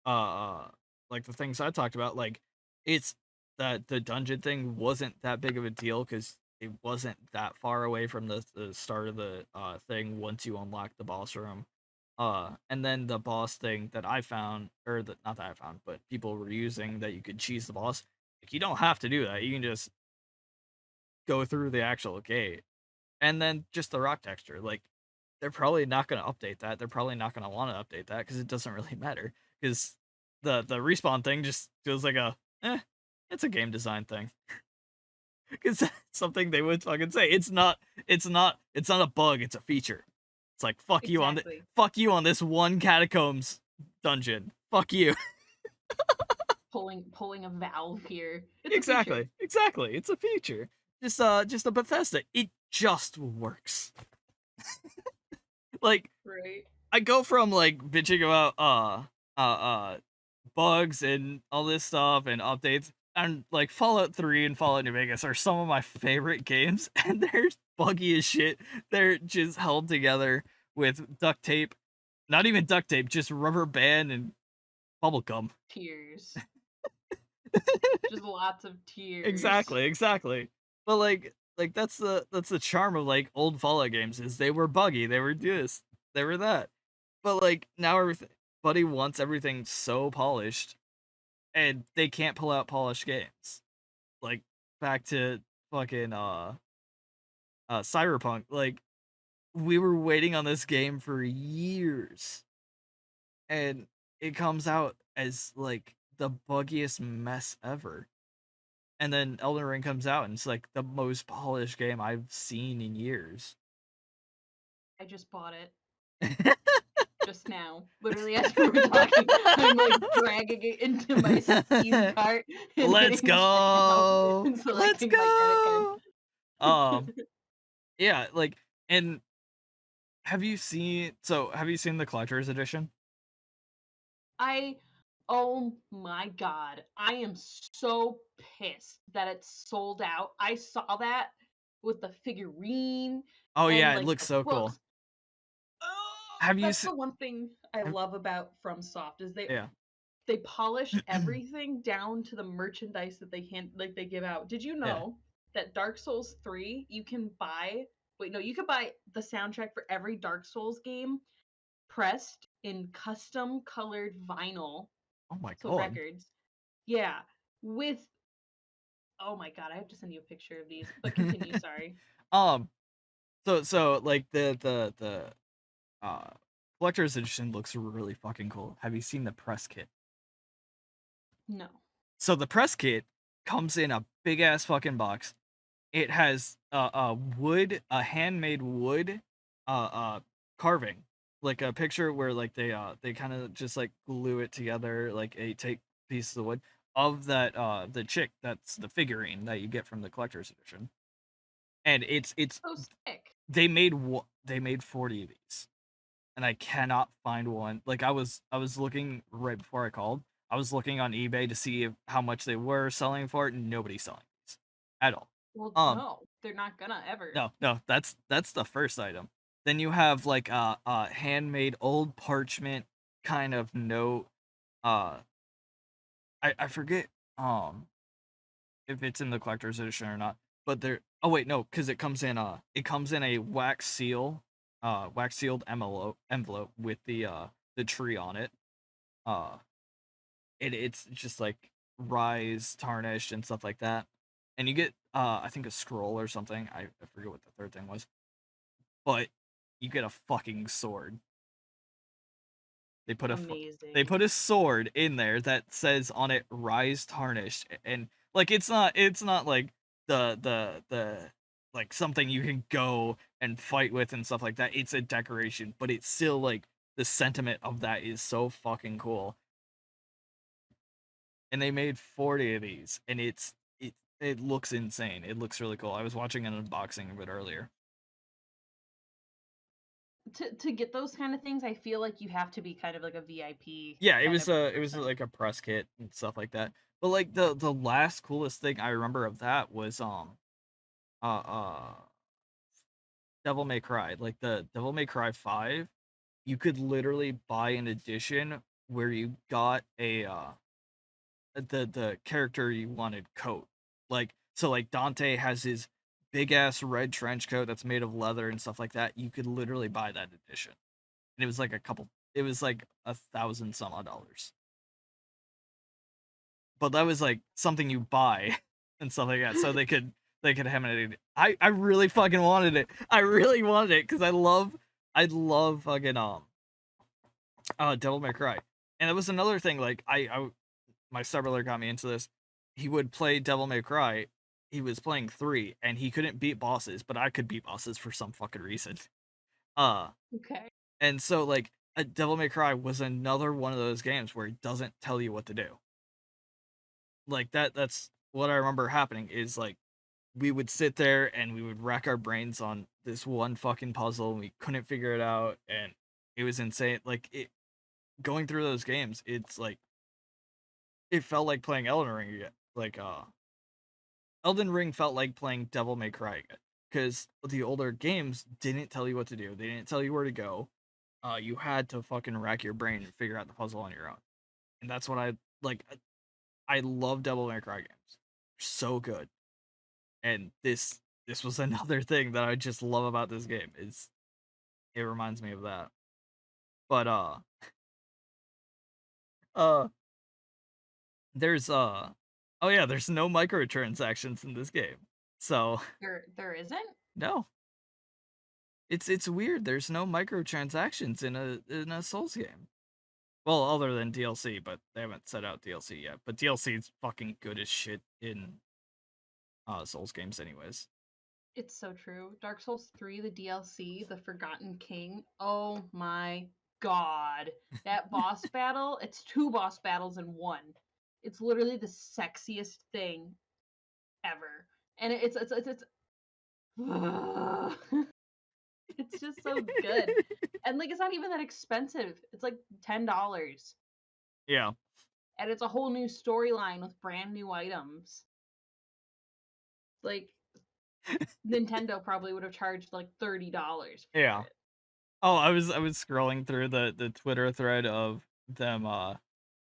the things I talked about, like it's that the dungeon thing wasn't that big of a deal because it wasn't that far away from the start of the thing once you unlock the boss room. And then the boss thing that I found, or the not that I found, but people were using that you could cheese the boss. Like you don't have to do that. You can just go through the actual gate. And then just the rock texture, like they're probably not going to update that. They're probably not going to want to update that because it doesn't really matter. Because the respawn thing just feels like it's a game design thing. Because that's something they would fucking say. It's not a bug. It's a feature. It's like Exactly. fuck you on this one catacombs dungeon. Fuck you. Pulling a valve here. It's a feature. Exactly. Exactly. It's a feature. Just a Bethesda. It just works. Like Right. I go from like bitching about bugs and all this stuff and updates, and like Fallout 3 and Fallout New Vegas are some of my favorite games, and they're buggy as shit. They're just held together with duct tape. Not even duct tape, just rubber band and bubble gum. Tears. Just lots of tears. Exactly, exactly. But like that's the charm of like old Fallout games is they were buggy, they were this, they were that. But like now everybody wants everything so polished, and they can't pull out polished games. Like back to fucking Cyberpunk. Like we were waiting on this game for years, and it comes out as like the buggiest mess ever. And then Elden Ring comes out and it's like the most polished game I've seen in years. I just bought it just now. Literally as we were talking, I'm like dragging it into my Steam cart and Let's hitting checkout go. and Let's selecting my credit go. Um yeah, like, and have you seen the collector's edition? I oh my god, I am so pissed that it's sold out. I saw that with the figurine Oh and yeah, it like looks the so cool. books. Oh, Have you that's seen the one thing I love about FromSoft is yeah. they polish everything down to the merchandise that they give out. Did you Yeah. know that Dark Souls 3 you can buy wait no, you can buy the soundtrack for every Dark Souls game pressed in custom colored vinyl, Oh my so god. records. Yeah, with oh my god, I have to send you a picture of these. But continue, sorry. um so like the uh collector's edition looks really fucking cool. Have you seen the press kit? No. So the press kit comes in a big ass fucking box. It has a handmade wood carving, like a picture where like they kind of just like glue it together, like a take pieces of wood of that the chick that's the figurine that you get from the collector's edition. And it's So sick. they made 40 of these, and I cannot find one. Like I was looking right before I called. I was looking on eBay to see how much they were selling for it, and nobody's selling these at all. Well, Um, no, they're not gonna ever. no, that's the first item. Then you have like a handmade old parchment kind of note. Uh, I forget if it's in the collector's edition or not. But there. Oh wait, no, because it comes in a wax sealed envelope with the tree on it. Uh, it's just like rise tarnished and stuff like that. And you get I think a scroll or something. I forget what the third thing was. But you get a fucking sword. They put they Amazing. put a sword in there that says on it rise tarnished, and like it's not like the like something you can go and fight with and stuff like that. It's a decoration, but it's still like the sentiment of that is so fucking cool. And they made 40 of these, and it looks insane. It looks really cool. I was watching an unboxing of it earlier. To get those kind of things, I feel like you have to be kind of like a VIP Yeah, kind of it was person. like a press kit and stuff like that. But like the last coolest thing I remember of that was uh uh Devil May Cry. Like the Devil May Cry 5, you could literally buy an edition where you got a the character you wanted coat. Like so like Dante has his big ass red trench coat that's made of leather and stuff like that. You could literally buy that edition. And it was like 1,000 some odd dollars. But that was like something you buy and stuff like that. So they could have it. I really fucking wanted it. I really wanted it because I love fucking Devil May Cry. And it was another thing, like I my stepbrother got me into this. He would play Devil May Cry. He was playing 3 and he couldn't beat bosses, but I could beat bosses for some fucking reason. Okay. And so like a Devil May Cry was another one of those games where it doesn't tell you what to do. Like that's what I remember happening is like we would sit there and we would rack our brains on this one fucking puzzle and we couldn't figure it out and it was insane. Like it going through those games, it's like it felt like playing Elden Ring again. Like Elden Ring felt like playing Devil May Cry again. Because the older games didn't tell you what to do. They didn't tell you where to go. You had to fucking rack your brain and figure out the puzzle on your own. And that's what I like. I love Devil May Cry games. So good. And this was another thing that I just love about this game. Is it reminds me of that. But uh there's oh yeah, there's no microtransactions in this game. So There isn't? no. It's weird. There's no microtransactions in a Souls game. Well, other than DLC, but they haven't set out DLC yet. But DLC is fucking good as shit in Souls games anyways. It's so true. Dark Souls 3, the DLC, The Forgotten King. Oh my god. That boss battle, it's 2 boss battles in one. It's literally the sexiest thing ever. And it's it's just so good. And like it's not even that expensive. It's like $10. Yeah. And it's a whole new storyline with brand new items. Like Nintendo probably would have charged like $30 for Yeah. it. Oh, I was scrolling through the Twitter thread of them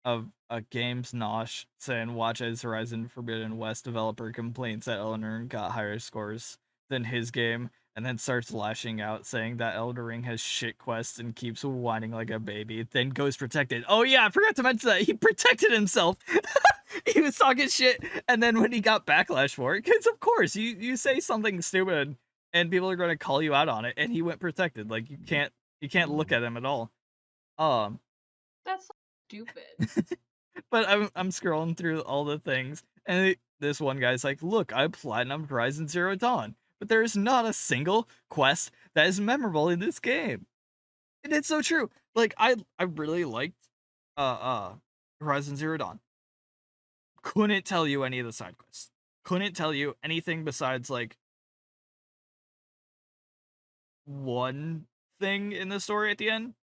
of a Games Nosh saying watch as Horizon Forbidden West developer complains that Elden Ring got higher scores than his game, and then starts lashing out saying that Elden Ring has shit quests and keeps whining like a baby, then goes protected. Oh yeah, I forgot to mention that he protected himself. He was talking shit, and then when he got backlash for it, because of course you say something stupid and people are going to call you out on it, and he went protected. Like you can't look at him at all. Um, That's so stupid. but I'm scrolling through all the things, and this one guy's like, "Look, I platinumed Horizon Zero Dawn, but there is not a single quest that is memorable in this game." And it's so true. Like I really liked Horizon Zero Dawn. Couldn't tell you any of the side quests. Couldn't tell you anything besides like one thing in the story at the end,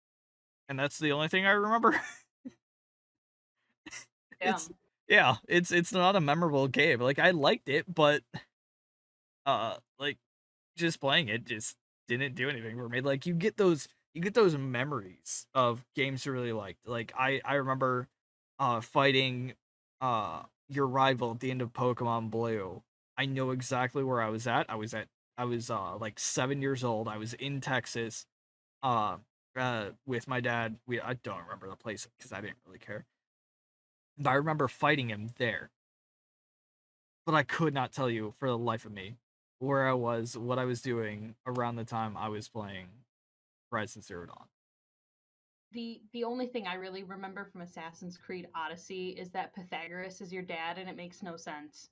and that's the only thing I remember. Yeah. It's yeah, it's not a memorable game. Like I liked it, but like just playing it just didn't do anything for me. Like you get those memories of games you really liked. Like I remember fighting your rival at the end of Pokemon Blue. I know exactly where I was at. I was like 7 years old. I was in Texas with my dad. I don't remember the place because I didn't really care. But I remember fighting him there. But I could not tell you for the life of me where I was, what I was doing around the time I was playing Horizon Zero Dawn. The only thing I really remember from Assassin's Creed Odyssey is that Pythagoras is your dad and it makes no sense.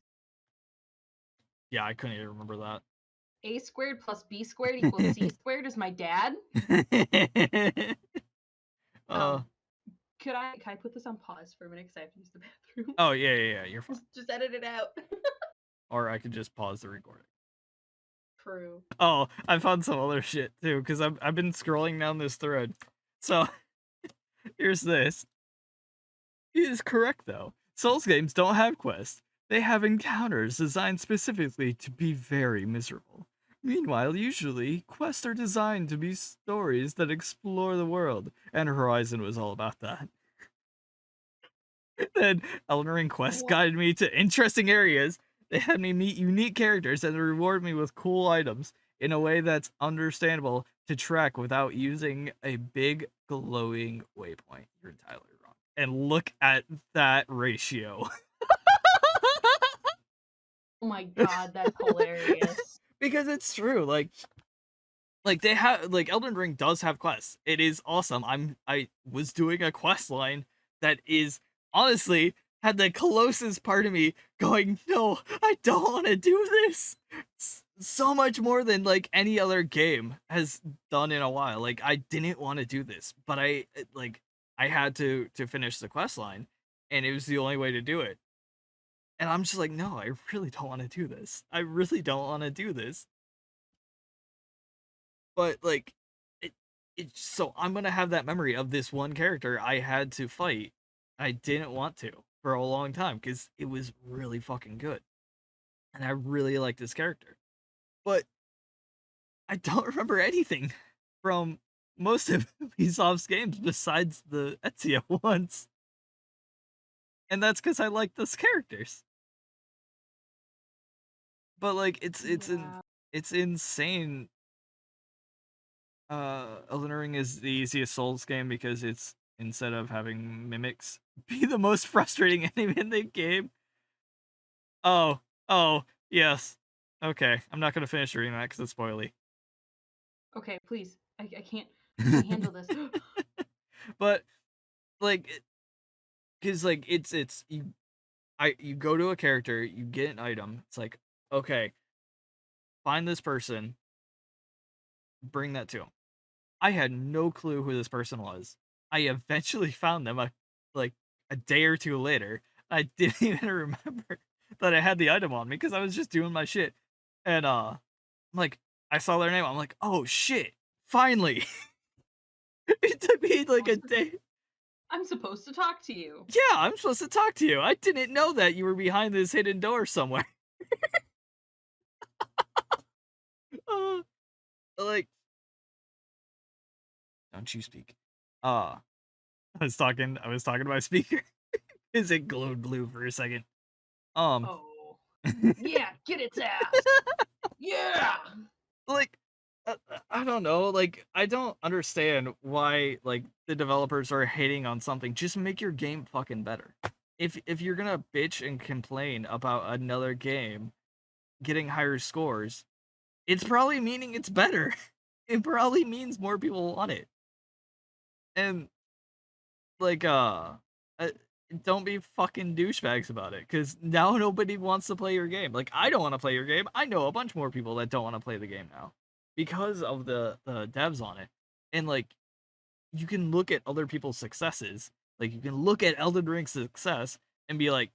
Yeah, I couldn't even remember that. A squared plus B squared equals C squared is my dad. uh, Can I put this on pause for a minute because I have to use the bathroom? oh yeah, you're fine. Just edit it out. Or I could just pause the recording. True. Oh, I found some other shit too because I've been scrolling down this thread. So here's this. He is correct though. Souls games don't have quests. They have encounters designed specifically to be very miserable. Meanwhile, usually, quests are designed to be stories that explore the world, and Horizon was all about that. Then Elden Ring quests guided me to interesting areas. They had me meet unique characters and reward me with cool items in a way that's understandable to track without using a big glowing waypoint. You're entirely wrong. And look at that ratio. Oh my god, that's hilarious. Because it's true. Like they have like Elden Ring does have quests. It is awesome. I was doing a quest line that is honestly had the closest part of me going, no, I don't want to do this. so much more than like any other game has done in a while. Like I didn't want to do this, but I had to finish the quest line, and it was the only way to do it. And I'm just like, no, I really don't want to do this. I really don't want to do this. But like, it so I'm gonna have that memory of this one character I had to fight. I didn't want to for a long time because it was really fucking good, and I really like this character. But I don't remember anything from most of Ubisoft's games besides the Ezio ones, and that's because I like those characters. But like, Yeah. it's insane. Elden Ring is the easiest Souls game because it's instead of having mimics be the most frustrating enemy in the game. Oh, oh, yes. Okay, I'm not gonna finish reading that because it's spoily. Okay, please. I can't handle this. But like, because like it's you go to a character, you get an item. It's like, okay, find this person, bring that to him. I had no clue who this person was. I eventually found them like a day or two later. I didn't even remember that I had the item on me because I was just doing my shit. And like I saw their name. I'm like, oh shit! Finally, it took me like a day. I'm supposed to talk to you. Yeah, I'm supposed to talk to you. I didn't know that you were behind this hidden door somewhere. uh, like, don't you speak? Uh, I was talking to my speaker. Is it glowed blue for a second? Um, Oh. Yeah, get its ass. Yeah. like, I don't know. Like, I don't understand why like the developers are hating on something. Just make your game fucking better. If you're gonna bitch and complain about another game getting higher scores, it's probably meaning it's better. It probably means more people want it. And like uh don't be fucking douchebags about it cuz now nobody wants to play your game. Like I don't want to play your game. I know a bunch more people that don't want to play the game now because of the devs on it. And like you can look at other people's successes. Like you can look at Elden Ring's success and be like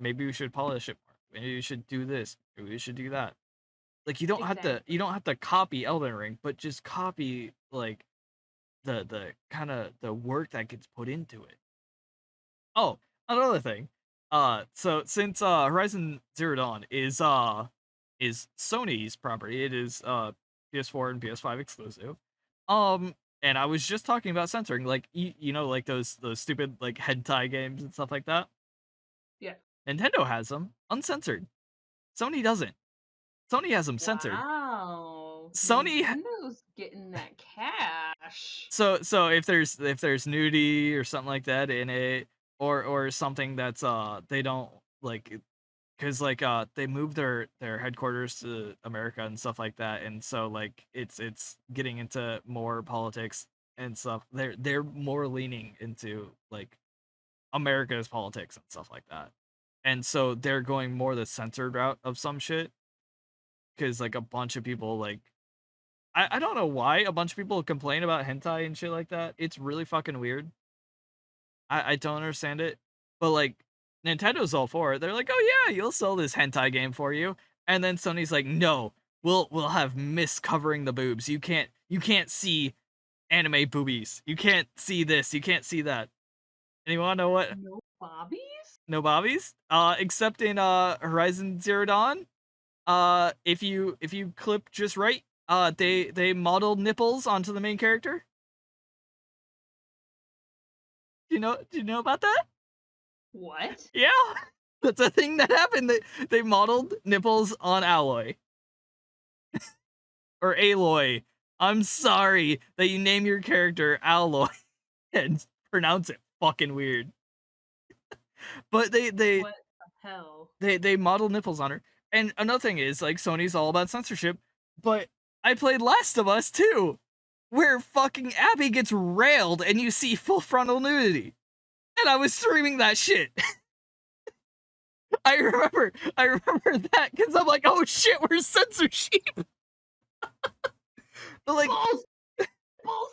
maybe we should polish it more. Maybe we should do this. Maybe we should do that. Like you Exactly. don't have to copy Elden Ring, but just copy like the kind of the work that gets put into it. Oh, another thing. So since Horizon Zero Dawn is Sony's property, it is PS4 and PS5 exclusive. And I was just talking about censoring, like you know, like those stupid like hentai games and stuff like that. Yeah. Nintendo has them uncensored. Sony doesn't. Sony has them censored. Wow. Sony Nintendo's getting that cash. so if there's nudity or something like that in it, or something that's they don't like, because like they moved their headquarters to America and stuff like that, and so like it's getting into more politics and stuff. They're more leaning into like America's politics and stuff like that, and so they're going more the censored route of some shit because like a bunch of people like I don't know why a bunch of people complain about hentai and shit like that. It's really fucking weird. I don't understand it. But like Nintendo's all for it. They're like, "Oh yeah, you'll sell this hentai game for you." And then Sony's like, "No, we'll have mist covering the boobs. You can't see anime boobies. You can't see this. You can't see that." And you want to know what? No bobbies? No bobbies? Except in Horizon Zero Dawn. If you clip just right, they modeled nipples onto the main character. Do you know about that? What? Yeah. That's a thing that happened. They modeled nipples on Alloy. Or Aloy. I'm sorry that you name your character Alloy and pronounce it fucking weird. But What the hell? they model nipples on her. And another thing is like Sony's all about censorship, but I played Last of Us too, where fucking Abby gets railed and you see full frontal nudity. And I was streaming that shit. I remember that because I'm like, oh shit, we're censorship. But like, Balls, balls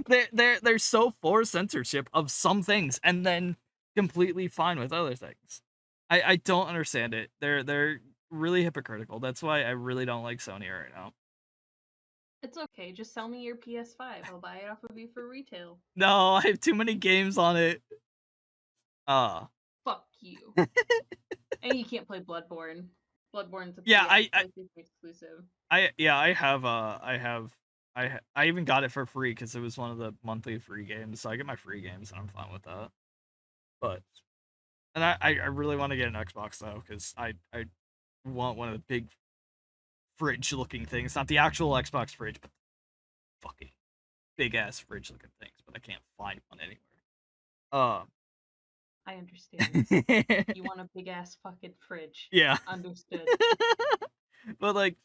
free. they're so for censorship of some things, and then completely fine with other things. I don't understand it. They're really hypocritical. That's why I really don't like Sony right now. It's okay. Just sell me your PS5. I'll buy it off of you for retail. No, I have too many games on it. Uh Fuck you. And you can't play Bloodborne. Bloodborne's a yeah, PlayStation exclusive. I have I even got it for free because it was one of the monthly free games, so I get my free games and I'm fine with that. But and I really want to get an Xbox though, because I want one of the big fridge looking things, not the actual Xbox fridge, but fucking big ass fridge looking things. But I can't find one anywhere. I understand. You want a big ass fucking fridge. Yeah. Understood. But like,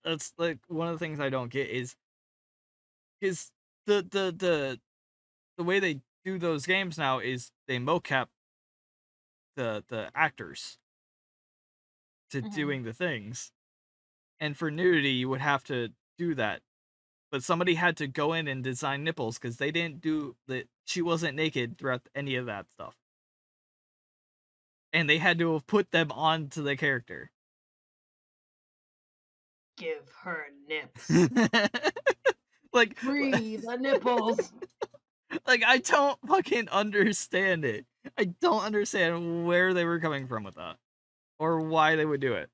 that's like one of the things I don't get is the way they do those games now is they mocap the actors to Mm-hmm. doing the things. And for nudity, you would have to do that. But somebody had to go in and design nipples because they didn't do that. She wasn't naked throughout any of that stuff. And they had to have put them onto the character. Give her nips. Like, Free the nipples. like I don't fucking understand it. I don't understand where they were coming from with that, or why they would do it.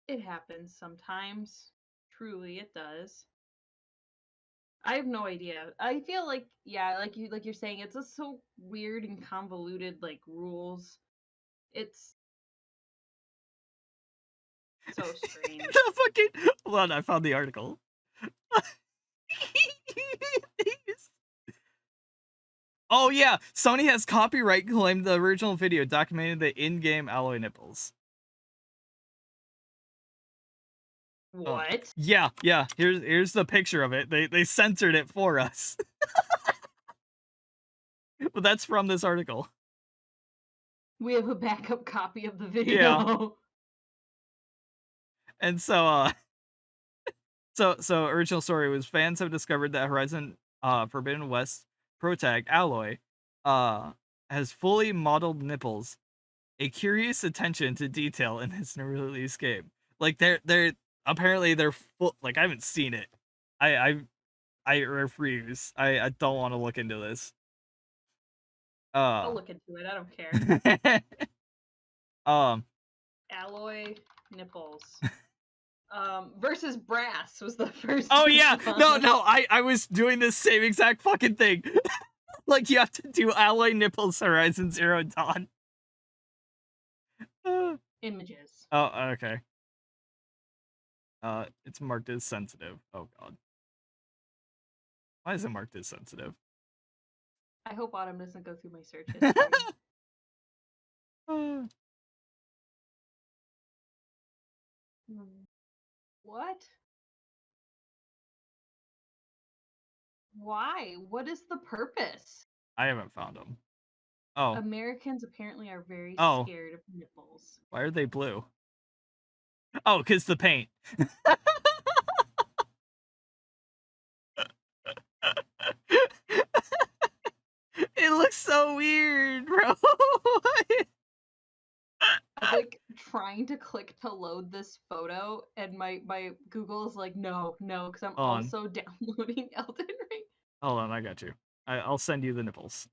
It happens sometimes. Truly, it does. I have no idea. I feel like, yeah, like you're saying, it's just so weird and convoluted, like rules. It's so strange. The fucking hold on, I found the article. Oh yeah, Sony has copyright claimed the original video documenting the in-game alloy nipples. Oh. What? Yeah, yeah. Here's the picture of it. They censored it for us. But that's from this article. We have a backup copy of the Yeah. video. And so original story was fans have discovered that Horizon Forbidden West protag Alloy has fully modeled nipples, a curious attention to detail in his new release game. Like they're apparently they're full, like I haven't seen it. I refuse. I don't want to look into this. I'll look into it. I don't care. um Alloy nipples. Versus brass was the first. oh yeah, no, one. I was doing this same exact fucking thing. Like you have to do alloy nipples Horizon Zero Dawn. Images. Oh, okay. It's marked as sensitive. Oh god. Why is it marked as sensitive? I hope Autumn doesn't go through my search history. What? Why? What is the purpose? I haven't found them. Oh. Americans apparently are very Oh. scared of nipples. Why are they blue? Oh, because the paint. It looks so weird, bro. I'm like trying to click to load this photo, and my Google is like, no, because I'm Hold on. also downloading Elden Ring. Hold on, I got you. I'll send you the nipples.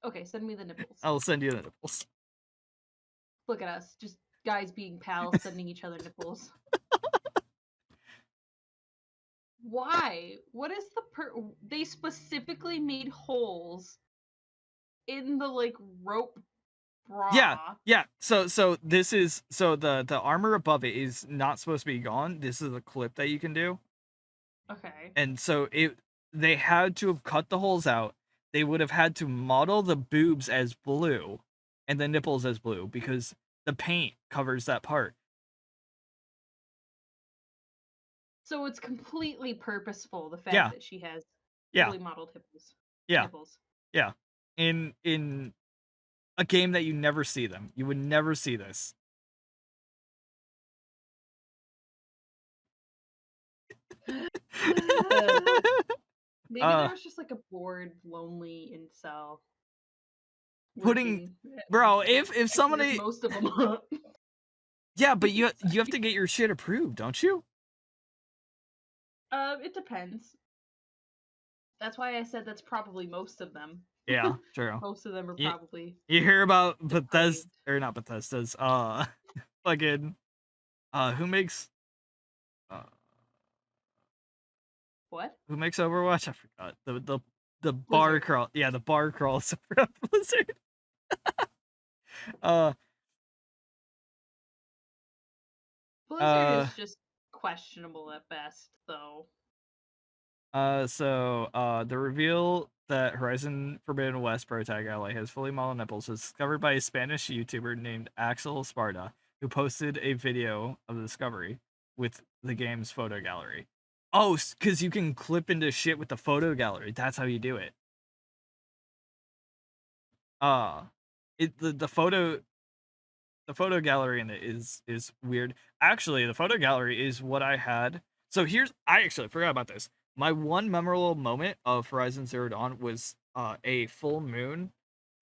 Okay, send me the nipples. I'll send you the nipples. Look at us, just guys being pals, sending each other nipples. Why? What is the They specifically made holes in the like rope bra. Yeah. So this is the armor above it is not supposed to be gone. This is a clip that you can do. Okay. And so they had to have cut the holes out. They would have had to model the boobs as blue and the nipples as blue because the paint covers that part. So it's completely purposeful, the fact that she has fully modeled nipples. Yeah. Nipples. Yeah. In a game that you never see them. You would never see this. Maybe uh there was just like a bored, lonely incel putting working at bro, if McDonald's. Actually, that's somebody most of them. yeah, but you have Sorry. to get your shit approved, don't you? It depends. That's why I said that's probably most of them. Yeah, true. Most of them are You, probably you hear about Bethesda depraved. or not Bethesda's fucking who makes uh What? who makes Overwatch? I forgot. The bar Blizzard. crawl. Yeah, the bar crawls for Blizzard. Uh Blizzard uh is just questionable at best, though. the reveal that Horizon Forbidden West Pro Tag Ally has fully modeled nipples was discovered by a Spanish YouTuber named Axel Sparta, who posted a video of the discovery with the game's photo gallery. Oh, because you can clip into shit with the photo gallery. That's how you do it. Uh the photo gallery in it is weird. Actually, the photo gallery is what I had. So here's I actually forgot about this. My one memorable moment of Horizon Zero Dawn was a full moon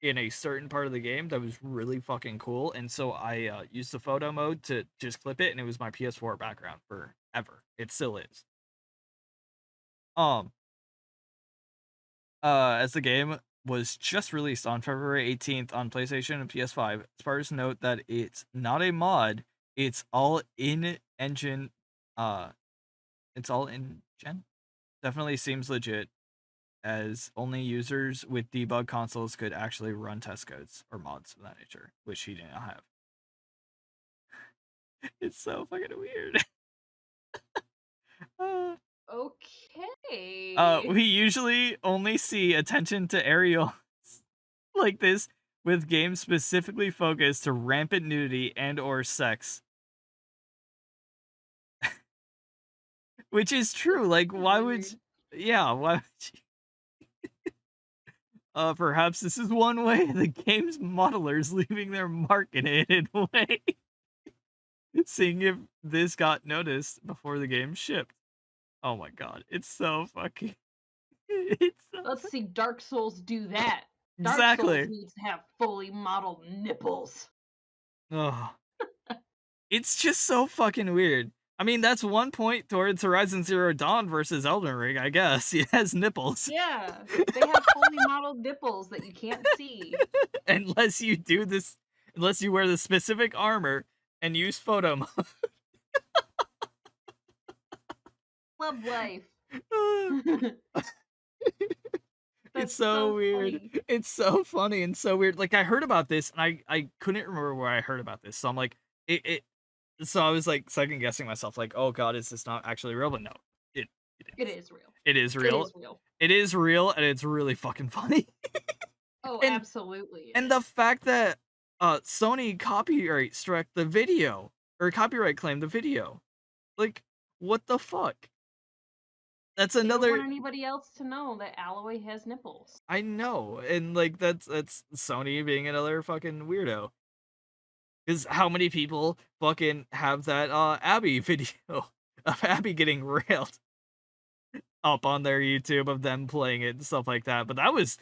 in a certain part of the game that was really fucking cool, and so I used the photo mode to just clip it, and it was my PS4 background forever. It still is. Um, as the game was just released on February 18th on PlayStation and PS5, Spartans note that it's not a mod, it's all in engine. Uh, it's all in gen. Definitely seems legit, as only users with debug consoles could actually run test codes or mods of that nature, which he didn't have. It's so fucking weird. uh, Okay. we usually only see attention to aerial like this with games specifically focused to rampant nudity and or sex. Which is true. Like why would Weird. yeah, why would you perhaps this is one way the game's modelers leaving their mark in a hidden way. Seeing if this got noticed before the game shipped. Oh my god, it's so fucking it's so Let's see Dark Souls do that. Dark Souls exactly. needs to have fully modeled nipples. Oh, it's just so fucking weird. I mean, that's one point towards Horizon Zero Dawn versus Elden Ring, I guess. It has nipples. Yeah, they have fully modeled nipples that you can't see. unless you do this, unless you wear the specific armor and use photo mode. Love life. It's That's so so weird. funny. It's so funny and so weird. Like I heard about this and I couldn't remember where I heard about this. So I'm like, it so I was like second guessing myself, like, oh god, is this not actually real? But no, it it It is. is real. It is It real. is real. It is real, and it's really fucking funny. Oh, and absolutely it and the is. fact that Sony copyright struck the video or copyright claimed the video. Like, what the fuck? That's They don't want another anybody else to know that Alloy has nipples. I know, and like that's Sony being another fucking weirdo. Because how many people fucking have that Abby video of Abby getting railed up on their YouTube of them playing it and stuff like that? But that was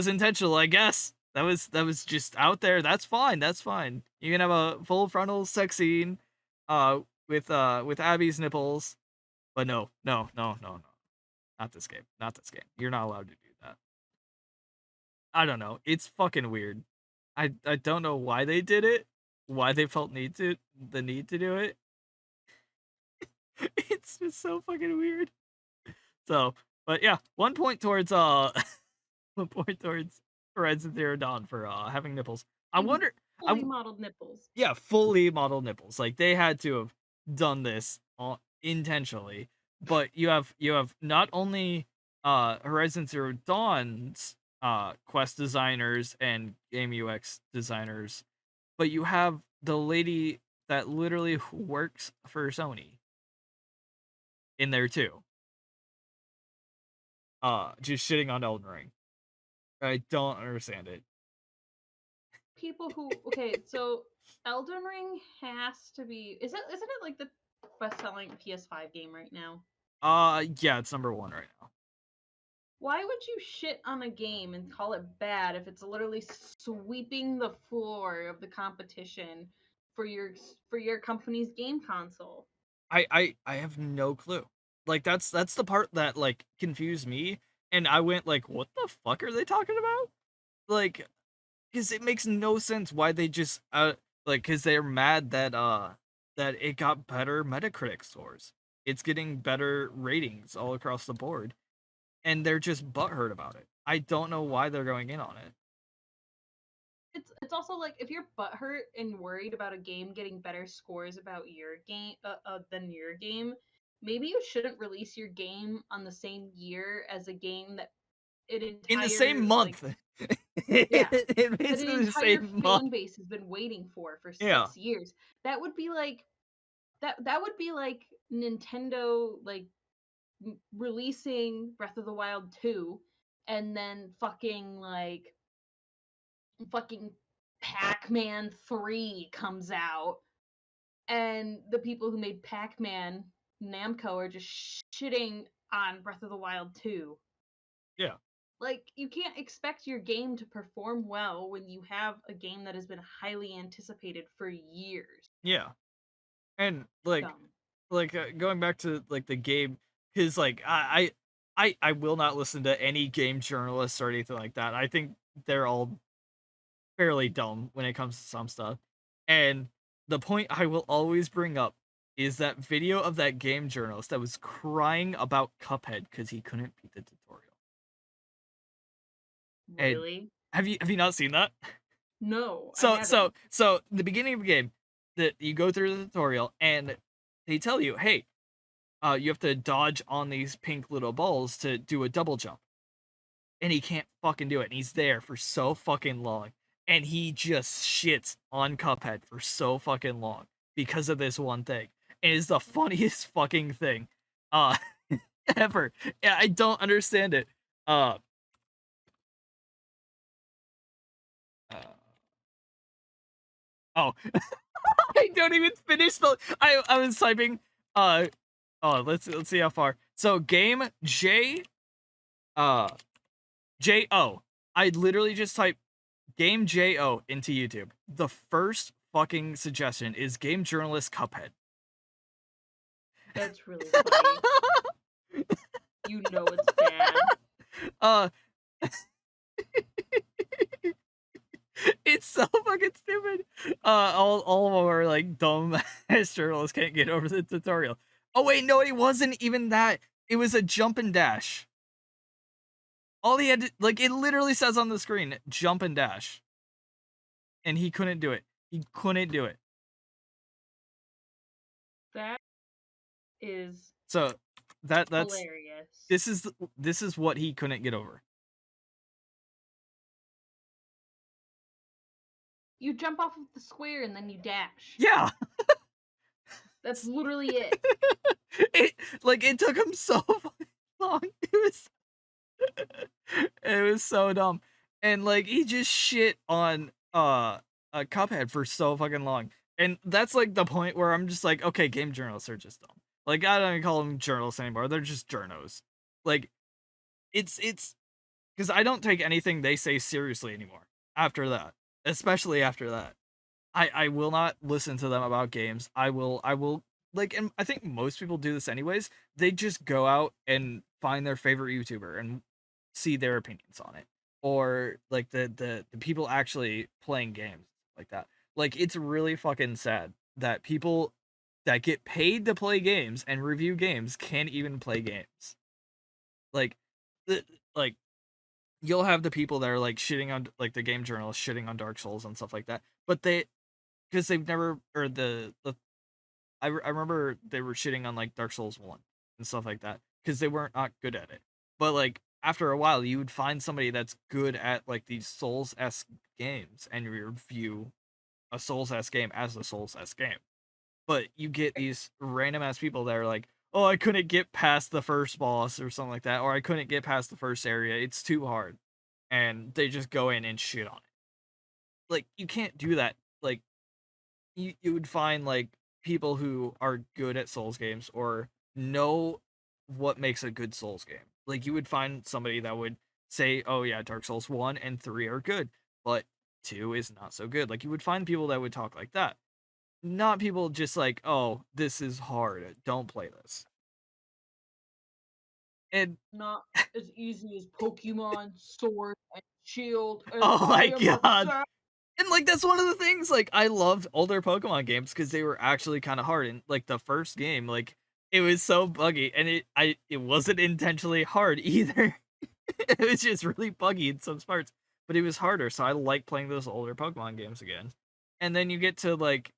intentional, I guess. That was just out there. That's fine. That's fine. You can have a full frontal sex scene, with Abby's nipples, but no, not this game. Not this game. You're not allowed to do that. I don't know. It's fucking weird. I don't know why they did it, why they felt the need to do it. It's just so fucking weird. So, but yeah, 1 point towards 1 point towards Horizon Zero Dawn for having nipples. I wonder Fully modeled nipples. yeah, fully modeled nipples. Like they had to have done this intentionally. But you have not only Horizon Zero Dawn's quest designers and game UX designers, but you have the lady that literally works for Sony in there too. Just shitting on Elden Ring. I don't understand it. People who okay, so Elden Ring has to be isn't it like the best-selling PS5 game right now? Yeah, it's number one right now. Why would you shit on a game and call it bad if it's literally sweeping the floor of the competition for your company's game console? I have no clue. Like that's the part that like confused me, and I went like, what the fuck are they talking about? Like, because it makes no sense why they just like because they're mad that it got better Metacritic scores. It's getting better ratings all across the board, and they're just butthurt about it. I don't know why they're going in on it. It's also like if you're butthurt and worried about a game getting better scores about your game than your game, maybe you shouldn't release your game on the same year as a game that an In the same entire like month. yeah It's that an basically the entire same month. fan base has been waiting for Yeah. 6 years. That would be like that would be like Nintendo like releasing Breath of the Wild 2 and then fucking Pac-Man 3 comes out and the people who made Pac-Man Namco are just shitting on Breath of the Wild 2. Yeah. Like you can't expect your game to perform well when you have a game that has been highly anticipated for years. Yeah. And like Dumb. going back to like the game, because like I will not listen to any game journalists or anything like that. I think they're all fairly dumb when it comes to some stuff. And the point I will always bring up is that video of that game journalist that was crying about Cuphead because he couldn't beat the tutorial. And Really? have you not seen that? No, I So haven't. the beginning of the game, that you go through the tutorial and they tell you, hey, you have to dodge on these pink little balls to do a double jump. And he can't fucking do it. And he's there for so fucking long. And he just shits on Cuphead for so fucking long because of this one thing. And it's the funniest fucking thing uh ever. Yeah, I don't understand it. Uh, uh oh, I don't even finish the I was typing oh, let's see how far. So game uh JO. I literally just typed Game JO into YouTube. The first fucking suggestion is Game Journalist Cuphead. That's really funny. You know it's bad. uh it's so fucking stupid. All of them are like dumb ass journalists can't get over the tutorial. Oh wait, no, it wasn't even that. It was a jump and dash. All he had to, like, it literally says on the screen, jump and dash. And he couldn't do it. He couldn't do it. That is So that's hilarious. this is what he couldn't get over. You jump off of the square and then you dash. Yeah. That's literally it. it it took him so fucking long. It was so dumb. And like he just shit on a Cuphead for so fucking long. And that's like the point where I'm just like, okay, game journalists are just dumb. Like I don't even call them journalists anymore. They're just journos. Like it's because I don't take anything they say seriously anymore after that. Especially after that. I will not listen to them about games. I will like, and I think most people do this anyways. They just go out and find their favorite YouTuber and see their opinions on it, or like the people actually playing games like that. Like it's really fucking sad that people that get paid to play games and review games can't even play games. Like, the, like you'll have the people that are like shitting on like the game journalists shitting on Dark Souls and stuff like that, but they because they've never or the I remember they were shitting on like Dark Souls 1 and stuff like that because they weren't not good at it. But like after a while you would find somebody that's good at like these Souls-esque games and review a Souls-esque game as a Souls-esque game. But you get these random ass people that are like, "Oh, I couldn't get past the first boss or something like that, or I couldn't get past the first area. It's too hard." and they just go in and shit on it. Like, you can't do that. Like, you would find like people who are good at Souls games or know what makes a good Souls game. Like, you would find somebody that would say, "Oh yeah, Dark Souls 1 and 3 are good, but 2 is not so good." Like, you would find people that would talk like that. Not people just like, "Oh, this is hard. Don't play this." And Not as easy as Pokemon Sword and Shield, and oh I my am god. upset. And like that's one of the things like I loved older Pokemon games because they were actually kind of hard. And like the first game, like it was so buggy, and it wasn't intentionally hard either. It was just really buggy in some parts, but it was harder. So I like playing those older Pokemon games again. And then you get to like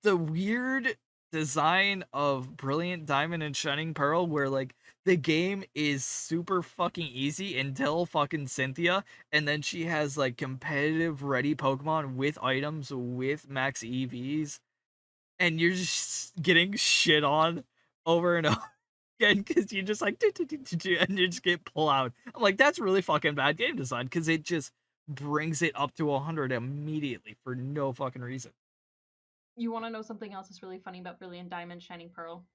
the weird design of Brilliant Diamond and Shining Pearl where like the game is super fucking easy until fucking Cynthia, and then she has like competitive ready Pokemon with items with max EVs, and you're just getting shit on over and over again because you just like and you just get plowed. I'm like, that's really fucking bad game design because it just brings it up to 100 immediately for no fucking reason. You want to know something else that's really funny about Brilliant Diamond Shining Pearl?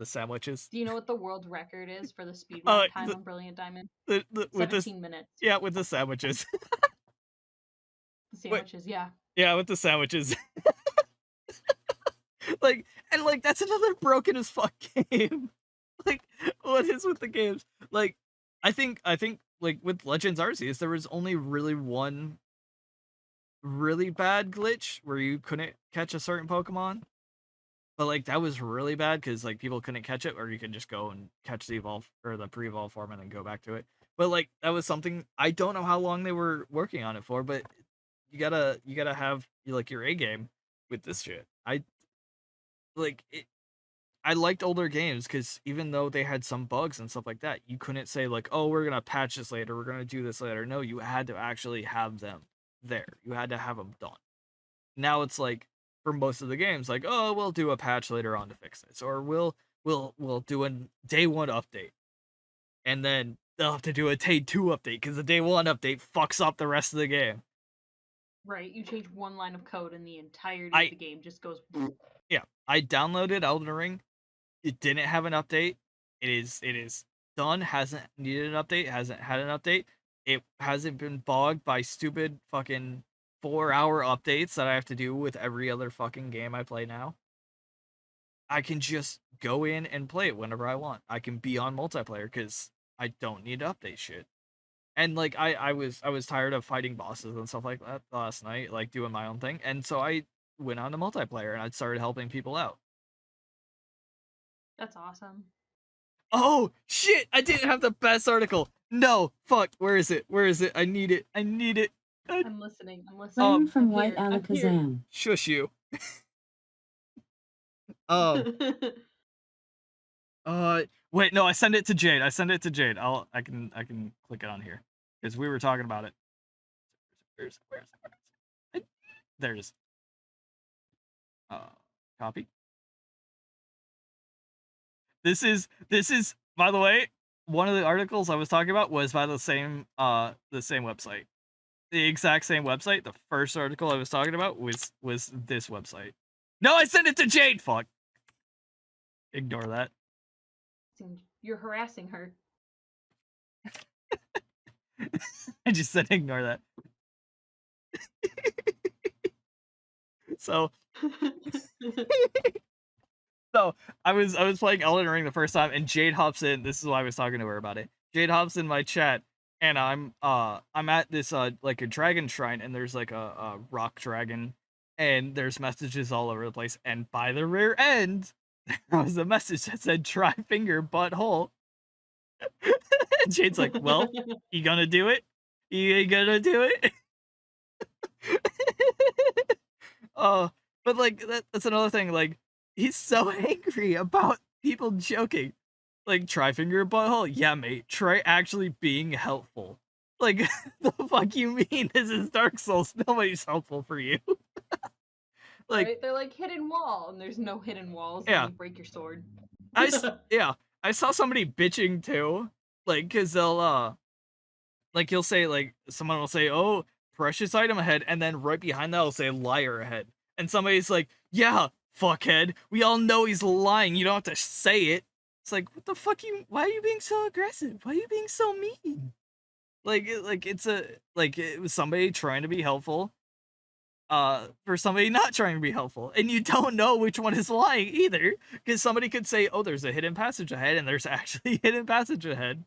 The sandwiches. Do you know what the world record is for the Oh, speedrun time on Brilliant Diamond? with this, 17 minutes. yeah, with the sandwiches. The Wait, sandwiches, yeah. yeah, with the sandwiches. Like, and like that's another broken as fuck game. Like, what is with the games? Like, I think like with Legends Arceus, there was only really one really bad glitch where you couldn't catch a certain Pokemon. But like that was really bad because like people couldn't catch it, or you could just go and catch the evolve or the pre-evolve form and then go back to it. But like that was something I don't know how long they were working on it for, but you gotta have like your A game with this shit. I like it. I liked older games because even though they had some bugs and stuff like that, you couldn't say like, "Oh, we're gonna patch this later. We're gonna do this later." No, you had to actually have them there. You had to have them done. Now it's like for most of the games, like, "Oh, we'll do a patch later on to fix this," or we'll do a day one update, and then they'll have to do a day two update because the day one update fucks up the rest of the game. Right, you change one line of code and the entirety of I the game just goes. Yeah, I downloaded Elden Ring. It didn't have an update. It is done. Hasn't needed an update. Hasn't had an update. It hasn't been bogged by stupid fucking 4-hour updates that I have to do with every other fucking game I play now. I can just go in and play it whenever I want. I can be on multiplayer because I don't need to update shit. And like I was tired of fighting bosses and stuff like that last night, like doing my own thing. And so I went on to multiplayer and I started helping people out. That's awesome. Oh shit! I didn't have the best article. No, fuck. Where is it? Where is it? I need it. I need it. I'm listening. I'm Letter listening. from I'm here. I'm here. Whitealakazam. Shush you. Um. Wait. No, I send it to Jade. I send it to Jade. I can click it on here because we were talking about it. Where's it? There it is. Uh, Copy. This is by the way, one of the articles I was talking about was by the same website. The exact same website. The first article I was talking about was this website. No, I sent it to Jade. Fuck. Ignore that. You're harassing her. I just said ignore that. So so I was playing Elden Ring the first time, and Jade hops in. This is why I was talking to her about it. Jade hops in my chat, and I'm at this like a dragon shrine, and there's like a rock dragon, and there's messages all over the place. And by the rear end, there was a message that said "try finger butthole." And Jade's like, "Well, you gonna do it? You gonna do it?" Oh, but like that's another thing. Like he's so angry about people joking. Like try finger butthole. Yeah, mate. Try actually being helpful. Like the fuck you mean? This is Dark Souls. Nobody's helpful for you. Like Right? They're like hidden wall, and there's no hidden walls, and yeah, you break your sword. yeah. I saw somebody bitching too. Like, cause they'll Like you'll say like someone will say, "Oh, precious item ahead," and then right behind that will say liar ahead. And somebody's like, "Yeah, fuckhead. We all know he's lying. You don't have to say it." It's like, "What the fuck you why are you being so aggressive? Why are you being so mean?" Like it's a like it was somebody trying to be helpful for somebody not trying to be helpful. And you don't know which one is lying either because somebody could say, "Oh, there's a hidden passage ahead," and there's actually a hidden passage ahead.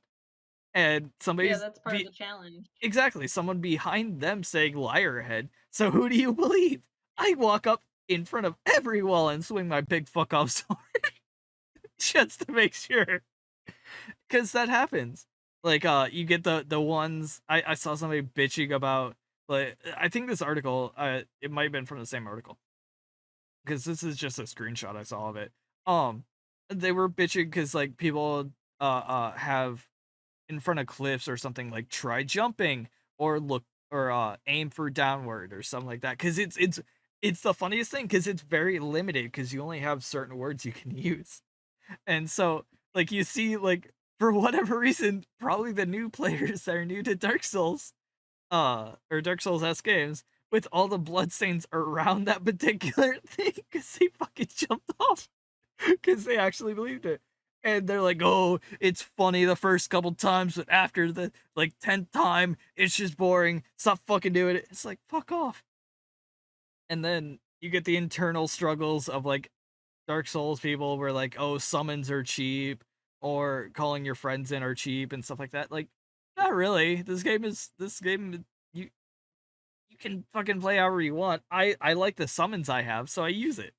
And Yeah, somebody's that's part of the challenge. exactly, someone behind them saying liar ahead. So who do you believe? I walk up in front of every wall and swing my big fuck off sword just to make sure. Cause that happens. Like you get the ones I saw somebody bitching about but I think this article, it might have been from the same article. Because this is just a screenshot I saw of it. Um they were bitching because like people have in front of cliffs or something like try jumping or look or aim for downward or something like that because it's the funniest thing because it's very limited because you only have certain words you can use and so like you see like for whatever reason probably the new players that are new to Dark Souls or Dark Souls S games with all the bloodstains around that particular thing because they fucking jumped off because they actually believed it. And they're like, "Oh, it's funny the first couple times, but after the like 10th time, it's just boring. Stop fucking doing it." It's like, fuck off. And then you get the internal struggles of like Dark Souls people where like, "Oh, summons are cheap," or calling your friends in are cheap and stuff like that. Like, not really. This game you can fucking play however you want. I like the summons I have, so I use it.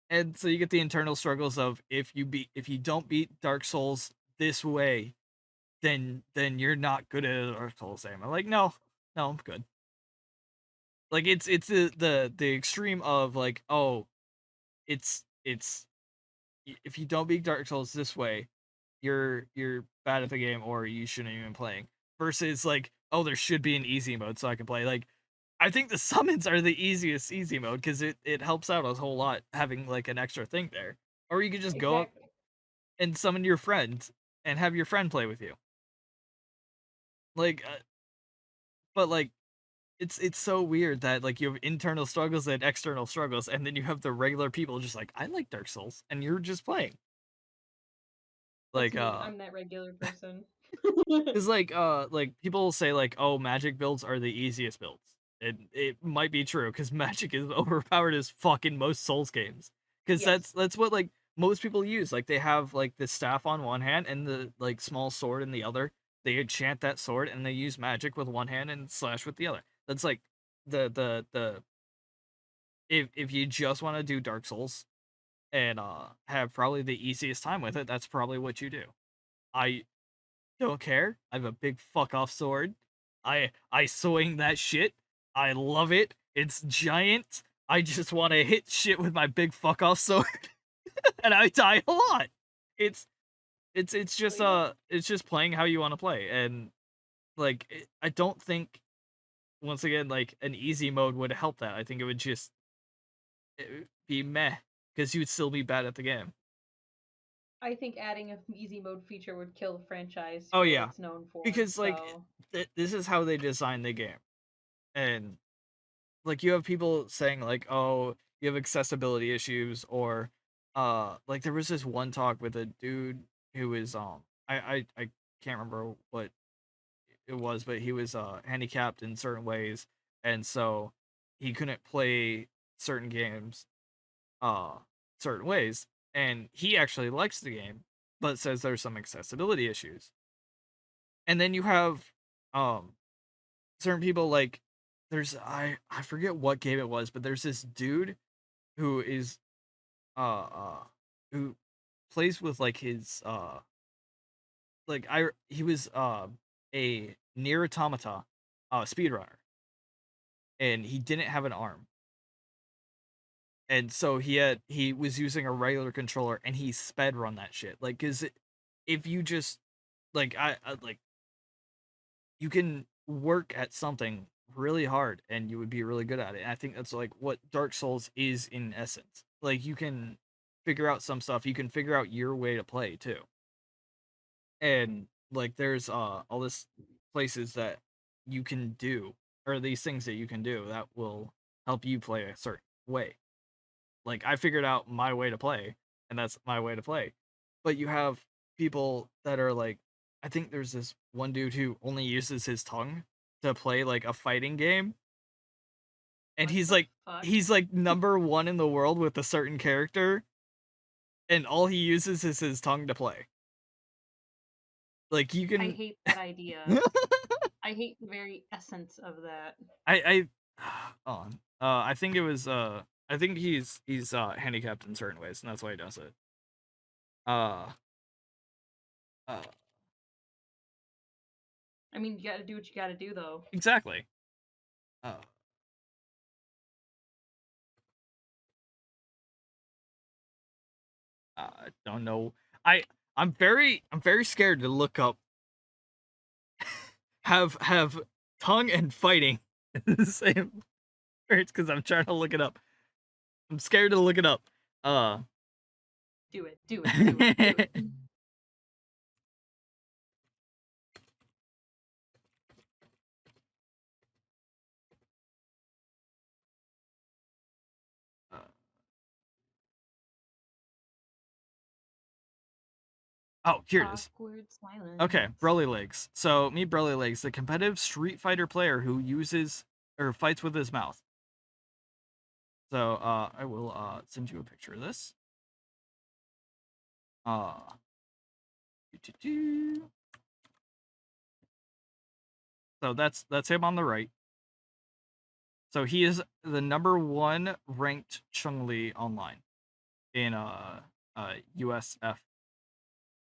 And so you get the internal struggles of if you don't beat Dark Souls this way, then you're not good at Dark Souls game. I'm like, no, no, I'm good. Like it's the extreme of like, oh, it's if you don't beat Dark Souls this way, you're bad at the game or you shouldn't even playing. Versus like, oh, there should be an easy mode so I can play. Like I think the summons are the easiest easy mode because it helps out a whole lot having like an extra thing there. Or you could just go up Exactly. and summon your friend and have your friend play with you. Like, but like it's so weird that like you have internal struggles and external struggles, and then you have the regular people just like I like Dark Souls, and you're just playing. That's Like, me. I'm that regular person. cause like people will say like, oh, magic builds are the easiest builds. It might be true because magic is overpowered as fuck in most Souls games. Cause Yes. that's what like most people use. Like they have like the staff on one hand and the like small sword in the other. They enchant that sword and they use magic with one hand and slash with the other. That's like the if you just want to do Dark Souls and have probably the easiest time with it, that's probably what you do. I don't care. I have a big fuck off sword. I swing that shit. I love it. It's giant. I just want to hit shit with my big fuck off sword, and I die a lot. It's Well, you know, it's just playing how you want to play, and like I don't think once again like an easy mode would help that. I think it would just be meh because you'd still be bad at the game. I think adding a easy mode feature would kill the franchise Oh for what yeah, it's known for. because like So, this is how they design the game, and like you have people saying like, "Oh, you have accessibility issues," or like there was this one talk with a dude who was I can't remember what it was, but he was handicapped in certain ways, and so he couldn't play certain games uh certain ways, and he actually likes the game, but says there's some accessibility issues. And then you have um certain people like there's I forget what game it was, but there's this dude who is who plays with like his like I he was a near automata speedrunner and he didn't have an arm. And so he was using a regular controller and he sped run that shit. Like cuz if you just like I like you can work at something really hard and you would be really good at it. And I think that's like what Dark Souls is in essence. Like you can figure out some stuff, you can figure out your way to play too. And like there's all this places that you can do, or these things that you can do that will help you play a certain way. Like I figured out my way to play, and that's my way to play. But you have people that are like, I think there's this one dude who only uses his tongue to play like a fighting game, and What he's the like fuck? he's like number one in the world with a certain character, and all he uses is his tongue to play. Like you I can hate that idea. I hate the very essence of that. I on. I think it was I think he's handicapped in certain ways, and that's why he does it. Uh uh I mean, you gotta do what you gotta do, though. exactly. Uh I don't know. I I'm very scared to look up have tongue and fighting in the same words because I'm trying to look it up. I'm scared to look it up. Uh Do it, do it, do it, do it. uh, oh, here it is. Awkward Okay, silence. Broly Legs. So meet Broly Legs, the competitive Street Fighter player who uses or fights with his mouth. So I will send you a picture of this. Uh so that's him on the right. So he is the number one ranked Chun-Li online in USF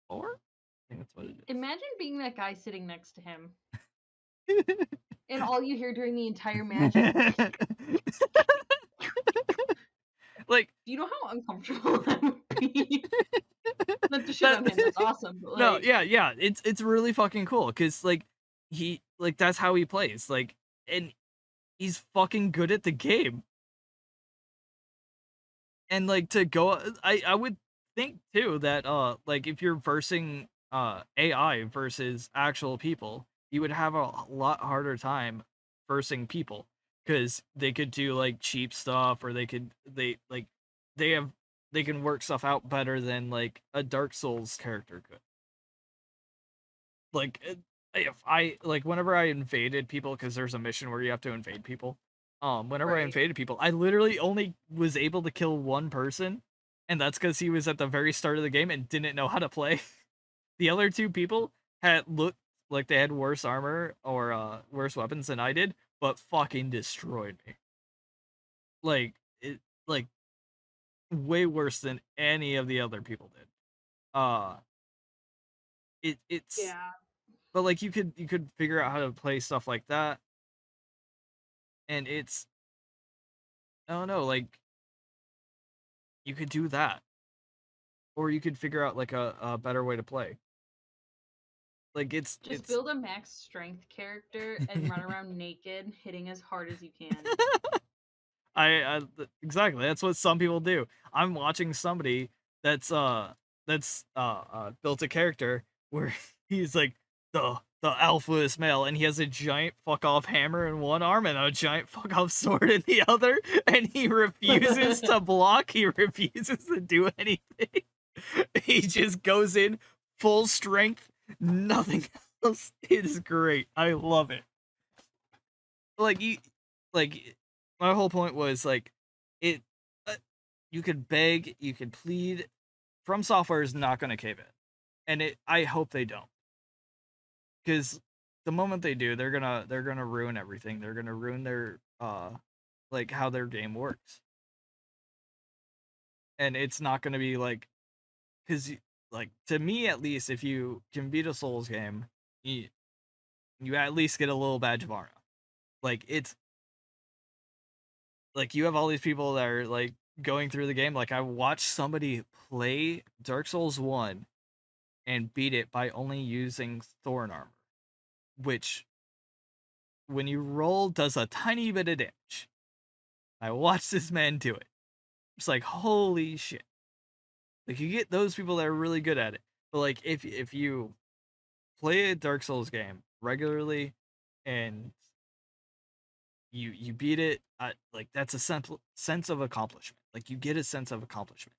4. I think that's what it Imagine being that guy sitting next to him, is. and all you hear during the entire match is. Like, Do you know how uncomfortable that would be? Not to shit that on him, that's awesome, but no, like, yeah, it's really fucking cool because like he like that's how he plays, like, and he's fucking good at the game. And like to go, I would think too that like if you're versing AI versus actual people, you would have a lot harder time versing people because they could do like cheap stuff, or they like they have they can work stuff out better than like a Dark Souls character could. Like if I like whenever I invaded people, because there's a mission where you have to invade people. Whenever I right. invaded people, I literally only was able to kill one person, and that's because he was at the very start of the game and didn't know how to play. The other two people had looked like they had worse armor or worse weapons than I did, but fucking destroyed me. Like it, like way worse than any of the other people did. Uh, it's Yeah. but like you could figure out how to play stuff like that, and it's I don't know, like you could do that, or you could figure out like a better way to play. Like Just it's build a max strength character and run around naked, hitting as hard as you can. exactly, that's what some people do. I'm watching somebody that's built a character where he's like the alphaest male, and he has a giant fuck off hammer in one arm and a giant fuck off sword in the other, and he refuses to block, he refuses to do anything. He just goes in full strength, nothing else. It is great. I love it. Like you, like my whole point was like it. You could beg, you could plead. From Software is not going to cave in, and it. I hope they don't, because the moment they do, they're gonna ruin everything. They're gonna ruin their like how their game works, and it's not gonna be like because like to me at least, if you can beat a Souls game, you at least get a little badge of honor. Like it's like you have all these people that are like going through the game. Like I watched somebody play Dark Souls 1 and beat it by only using Thorn armor, which when you roll does a tiny bit of damage. I watched this man do it. It's like holy shit. Like you get those people that are really good at it. But like if you play a Dark Souls game regularly, and you beat it, like that's a sense of accomplishment. Like you get a sense of accomplishment.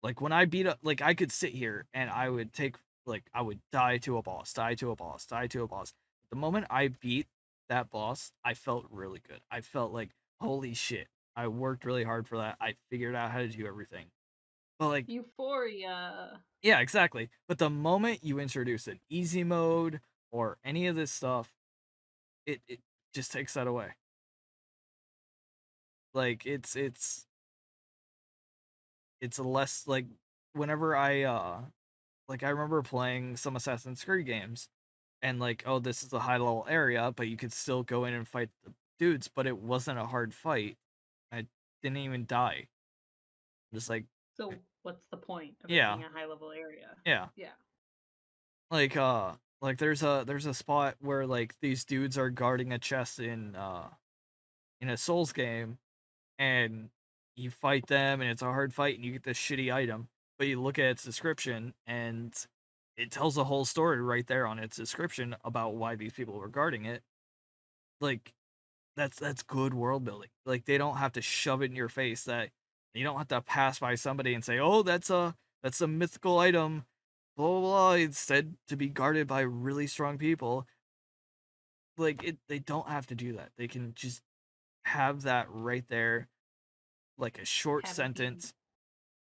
Like when I beat up, like I could sit here and I would take, like I would die to a boss, die to a boss, die to a boss. The moment I beat that boss, I felt really good. I felt like, holy shit, I worked really hard for that. I figured out how to do everything. But like, Euphoria. yeah, exactly. But the moment you introduce an easy mode or any of this stuff, it just takes that away. Like it's a less like whenever I remember playing some Assassin's Creed games and like, oh, this is a high level area, but you could still go in and fight the dudes, but it wasn't a hard fight. I didn't even die. Just like, So what's the point of it yeah, being a high level area? yeah. Yeah. Like like there's a spot where like these dudes are guarding a chest in a Souls game, and you fight them and it's a hard fight and you get this shitty item, but you look at its description and it tells a whole story right there on its description about why these people were guarding it. Like that's good world building. Like they don't have to shove it in your face, that you don't have to pass by somebody and say, "Oh, that's a mythical item." Blah blah blah. It's said to be guarded by really strong people. Like they don't have to do that. They can just have that right there, like a short Have it be. sentence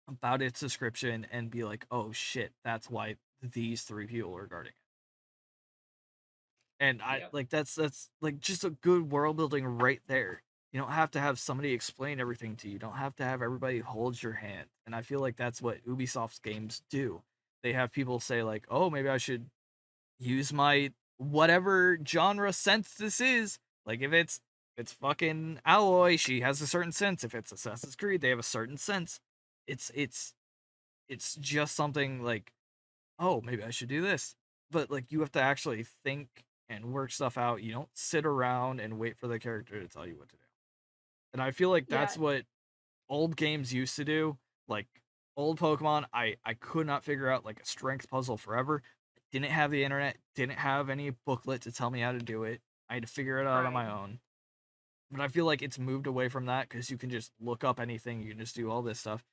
about its description, and be like, "Oh shit, that's why these three people are guarding it." And I Yep. like that's like just a good world building right there. You don't have to have somebody explain everything to you. You don't have to have everybody hold your hand. And I feel like that's what Ubisoft's games do. They have people say like, "Oh, maybe I should use my whatever genre sense this is." Like if it's fucking Alloy, she has a certain sense. If it's Assassin's Creed, they have a certain sense. It's just something like, oh, maybe I should do this. But like you have to actually think and work stuff out. You don't sit around and wait for the character to tell you what to do. And I feel like Yeah. that's what old games used to do. Like old Pokemon, I could not figure out like a strength puzzle forever. I didn't have the internet, didn't have any booklet to tell me how to do it. I had to figure it out on Right. my own. But I feel like it's moved away from that because you can just look up anything, you can just do all this stuff.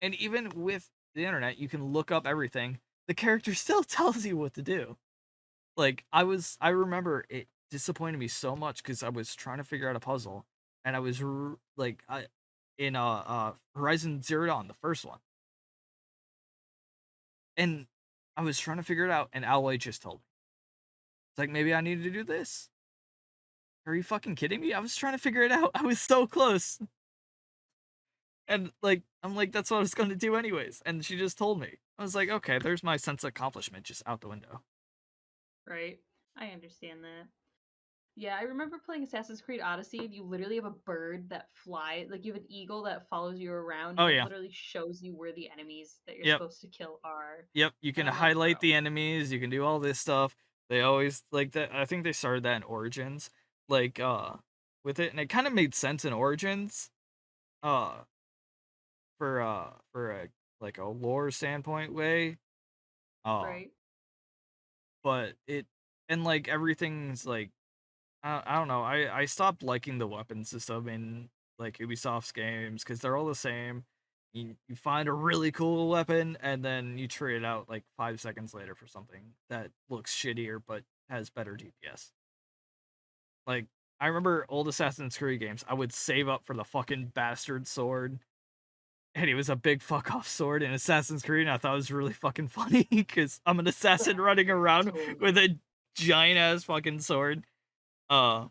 And even with the internet, you can look up everything. The character still tells you what to do. Like I remember it disappointed me so much because I was trying to figure out a puzzle, and I was like I in Horizon Zero Dawn, the first one, and I was trying to figure it out, and Alloy just told me, it's like, maybe I needed to do this. Are you fucking kidding me? I was trying to figure it out. I was so close. And like I'm like, that's what I was gonna do anyways. And she just told me. I was like, okay, there's my sense of accomplishment just out the window. Right. I understand that. Yeah, I remember playing Assassin's Creed Odyssey, and you literally have a bird that flies, like you have an eagle that follows you around, Oh and it yeah. literally shows you where the enemies that you're Yep. supposed to kill are. Yep, you And can I'm like, highlight bro, the enemies, you can do all this stuff. They always like that. I think they started that in Origins, like with it, and it kind of made sense in Origins, uh for a like a lore standpoint way. Uh right? but it and like everything's like, I don't know. I stopped liking the weapon system in like Ubisoft's games because they're all the same. You find a really cool weapon and then you trade it out like 5 seconds later for something that looks shittier but has better DPS. Like I remember old Assassin's Creed games, I would save up for the fucking bastard sword, and it was a big fuck off sword in Assassin's Creed, and I thought it was really fucking funny because I'm an assassin running around with Totally. a giant ass fucking sword. Uh,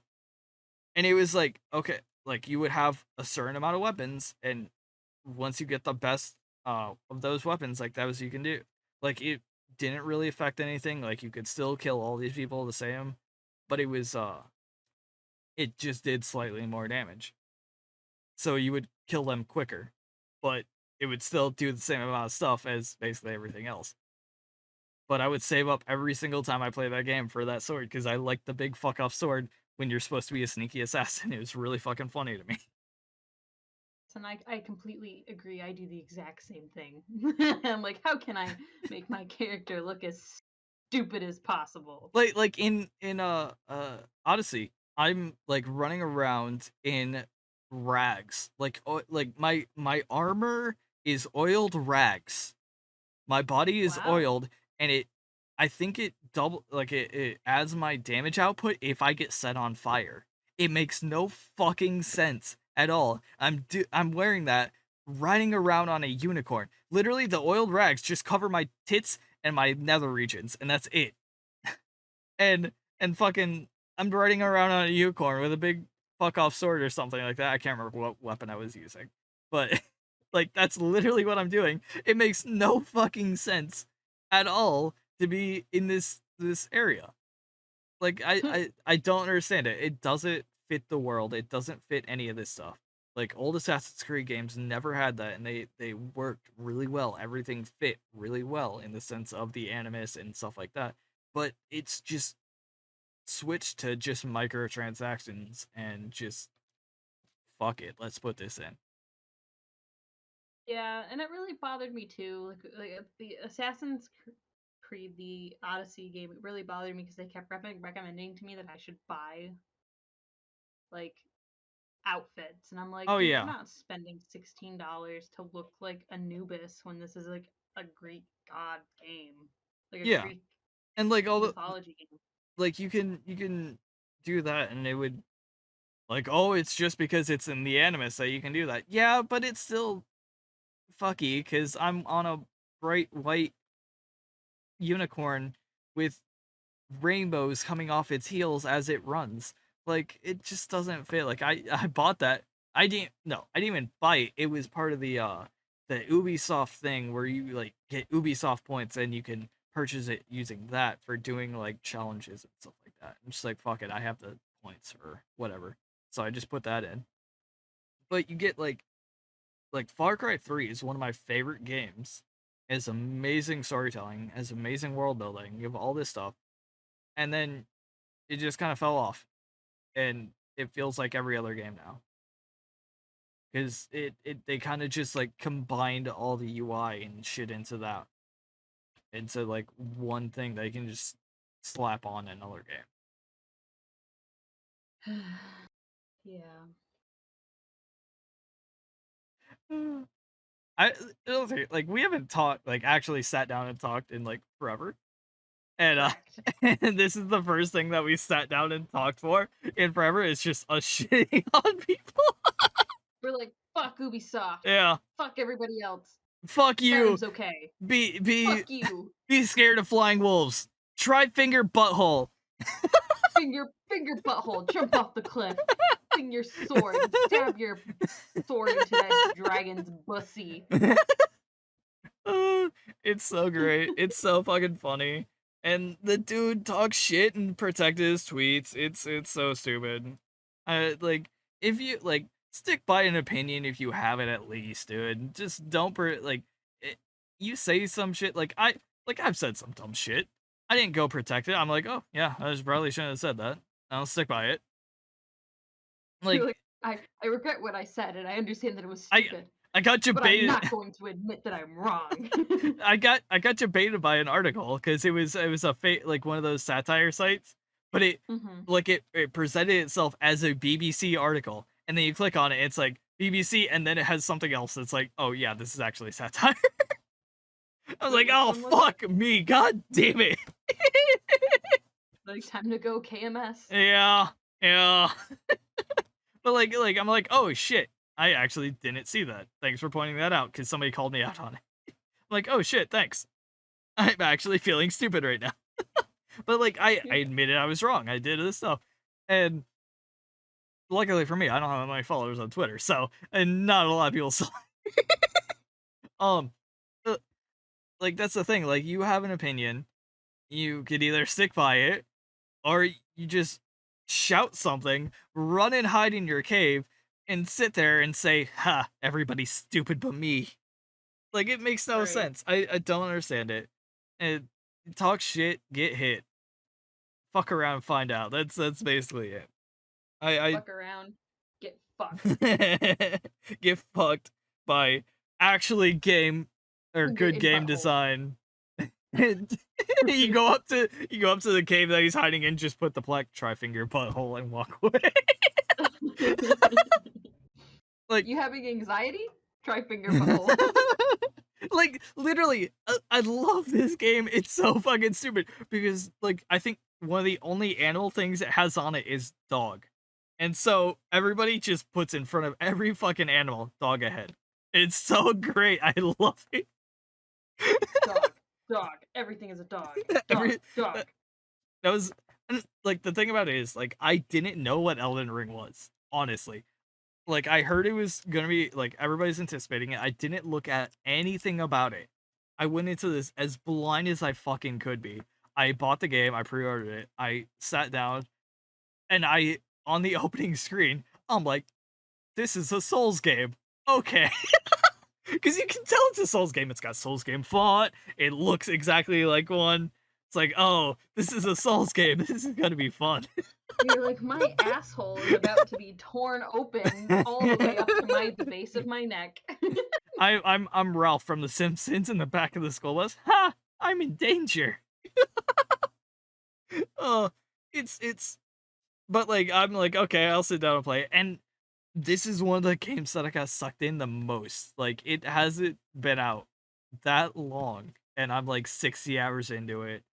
and it was like, okay, like you would have a certain amount of weapons, and once you get the best of those weapons, like that was you can do. Like it didn't really affect anything. Like you could still kill all these people the same, but it just did slightly more damage. So you would kill them quicker, but it would still do the same amount of stuff as basically everything else. But I would save up every single time I play that game for that sword because I like the big fuck off sword when you're supposed to be a sneaky assassin. It was really fucking funny to me. And I completely agree. I do the exact same thing. I'm like, how can I make my character look as stupid as possible. Like in Odyssey, I'm like running around in rags. Like my armor is oiled rags. My body is Wow. oiled, and I think it double like it adds my damage output if I get set on fire. It makes no fucking sense at all. I'm wearing that riding around on a unicorn. Literally the oiled rags just cover my tits and my nether regions, and that's it. And fucking I'm riding around on a unicorn with a big fuck off sword or something like that. I can't remember what weapon I was using. But like that's literally what I'm doing. It makes no fucking sense at all to be in this area. Like I don't understand it. It doesn't fit the world. It doesn't fit any of this stuff. Like old Assassin's Creed games never had that, and they worked really well. Everything fit really well in the sense of the animus and stuff like that. But it's just switched to just microtransactions and just fuck it. Let's put this in. Yeah, and it really bothered me too. Like the Creed, the Odyssey game, it really bothered me because they kept recommending to me that I should buy like outfits, and I'm like, Oh dude, I'm yeah, not spending $16 to look like Anubis when this is like a Greek god game, like a yeah, Greek and like all the mythology game. like you can do that, and it would like, oh, it's just because it's in the animus that you can do that. Yeah, but it's still fucky because I'm on a bright white unicorn with rainbows coming off its heels as it runs. Like it just doesn't fit. Like I bought that. I didn't even buy it. It was part of the Ubisoft thing where you like get Ubisoft points and you can purchase it using that for doing like challenges and stuff like that. I'm just like fuck it, I have the points or whatever. So I just put that in. But you get like Far Cry 3 is one of my favorite games. It has amazing storytelling, has amazing world building, you have all this stuff. And then it just kind of fell off, and it feels like every other game now because it they kind of just like combined all the UI and shit into like one thing that you can just slap on another Yeah. game. I it'll take, like we haven't talked like actually sat down and talked in like forever, and Correct. and this is the first thing that we sat down and talked for in forever. It's just us shitting on people. We're like, fuck Ubisoft. Yeah, Fuck everybody else. fuck you. Skyrim's okay. Be be Fuck you. Be scared of flying wolves. Try finger butthole. Finger butthole. Jump off the cliff. Swing your sword. Stab your sword into that dragon's bussy. It's so great. It's so fucking funny. And the dude talks shit and protected his tweets. It's so stupid. Like if you like stick by an opinion if you have it at least, dude. Just don't like it, you say some shit like I've said some dumb shit. I didn't go protect it. I'm like, oh yeah, I just probably shouldn't have said that. I'll stick by it. You're Like like, I regret what I said, and I understand that it was I stupid, I got you but I'm baited. not going to admit that I'm wrong. I got debated by an article because it was a like one of those satire sites, but Hmm. it presented itself as a BBC article, and then you click on it, it's like BBC, and then it has something else that's like, oh yeah, this is actually satire. I was Wait, like, which oh one was it? fuck me, god damn it. Like, time to go KMS. Yeah, yeah. But like I'm like, oh shit, I actually didn't see that. Thanks for pointing that out because somebody called me out on it. I'm like, oh shit, thanks. I'm actually feeling stupid right now. But like I admitted I was wrong. I did this stuff. And luckily for me, I don't have many followers on Twitter, so and not a lot of people saw. um uh, like that's the thing. Like you have an opinion, you could either stick by it or you just shout something, run and hide in your cave, and sit there and say, ha, everybody's stupid but me. Like it makes no Right. sense. I don't understand it. And talk shit, get hit. Fuck around, find out. That's basically it. I Fuck around. Get fucked. get fucked by actually game or Finger good in game butthole. design. You go up to the cave that he's hiding in, just put the black tri-finger butthole and walk away. Like, You having anxiety? Try finger butthole. like literally, I love this game. It's so fucking stupid because like I think one of the only animal things it has on it is dog, and so everybody just puts in front of every fucking animal dog ahead. It's so great. I love it. Dog. Dog. Everything is a dog. Dog. Every Dog. that was and, like the thing about it is like I didn't know what Elden Ring was, honestly. Like I heard it was gonna be like everybody's anticipating it. I didn't look at anything about it. I went into this as blind as I fucking could be. I bought the game, I pre-ordered it, I sat down, and I on the opening screen, I'm like, this is a Souls game. Okay. Because you can tell it's a Souls game. It's got Souls game font. It looks exactly like one. It's like, oh, this is a Souls game. This is gonna be fun. You're like, my asshole is about to be torn open all the way up to the base of my neck. I'm Ralph from The Simpsons in the back of the school bus. Ha! I'm in danger. Oh, it's but like I'm like, okay, I'll sit down and play it. And this is one of the games that I got sucked in the most. Like it hasn't been out that long and I'm like 60 hours into it.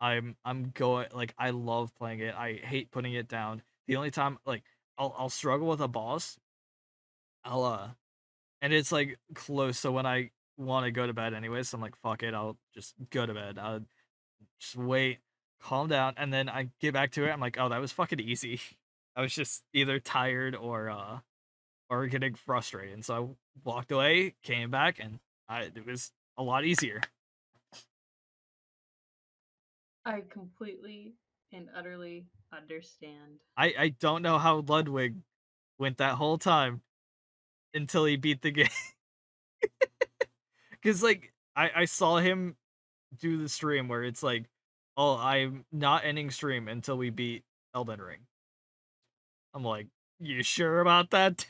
I'm going like I love playing it. I hate putting it down. The only time like I'll struggle with a boss. I'll and it's like close so when I want to go to bed anyway, so I'm like fuck it, I'll just go to bed. I'll just wait, calm down, and then I get back to it. I'm like, oh, that was fucking easy. I was just either tired or getting frustrated. And so I walked away, came back, and it was a lot easier. I completely and utterly understand. I don't know how Ludwig went that whole time until he beat the game. Cause like I saw him do the stream where it's like, oh, I'm not ending stream until we beat Elden Ring. I'm like, you sure about that?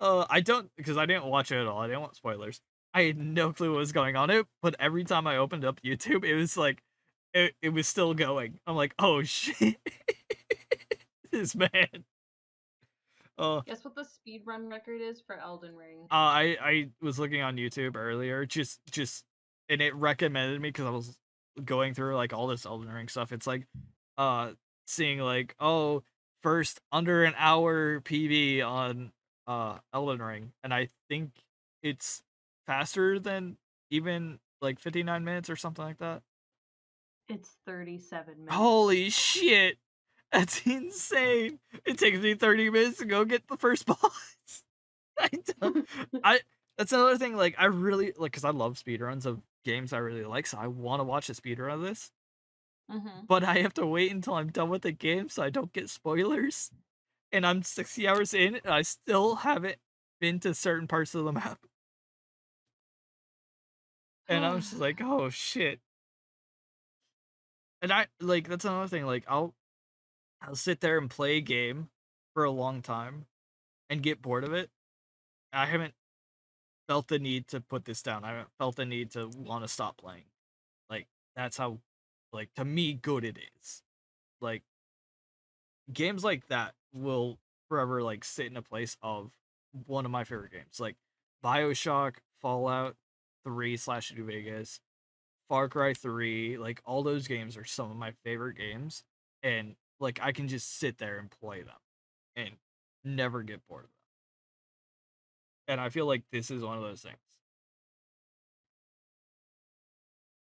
I don't because I didn't watch it at all. I didn't want spoilers. I had no clue what was going on it, but every time I opened up YouTube, it was like it was still going. I'm like, oh shit, this man. Uh, Guess what the speedrun record is for Elden Ring? I was looking on YouTube earlier, just and it recommended me because I was going through like all this Elden Ring stuff. It's like seeing like oh first under an hour PB on Elden Ring, and I think it's faster than even like 59 minutes or something like that. It's 37 minutes. Holy shit, that's insane! It takes me 30 minutes to go get the first boss. I don't, I that's another thing. Like I really like because I love speedruns of games I really like, so I want to watch a speedrun of this. Mm-hmm. But I have to wait until I'm done with the game so I don't get spoilers. And I'm 60 hours in, and I still haven't been to certain parts of the map. And I was just like, oh shit. And I like that's another thing. Like I'll sit there and play a game for a long time and get bored of it. I haven't felt the need to put this down. I haven't felt the need to want to stop playing. Like that's how like to me good it is. Like games like that will forever like sit in a place of one of my favorite games. Like BioShock, Fallout 3 slash New Vegas, Far Cry 3, like all those games are some of my favorite games. And like I can just sit there and play them and never get bored of them. And I feel like this is one of those things.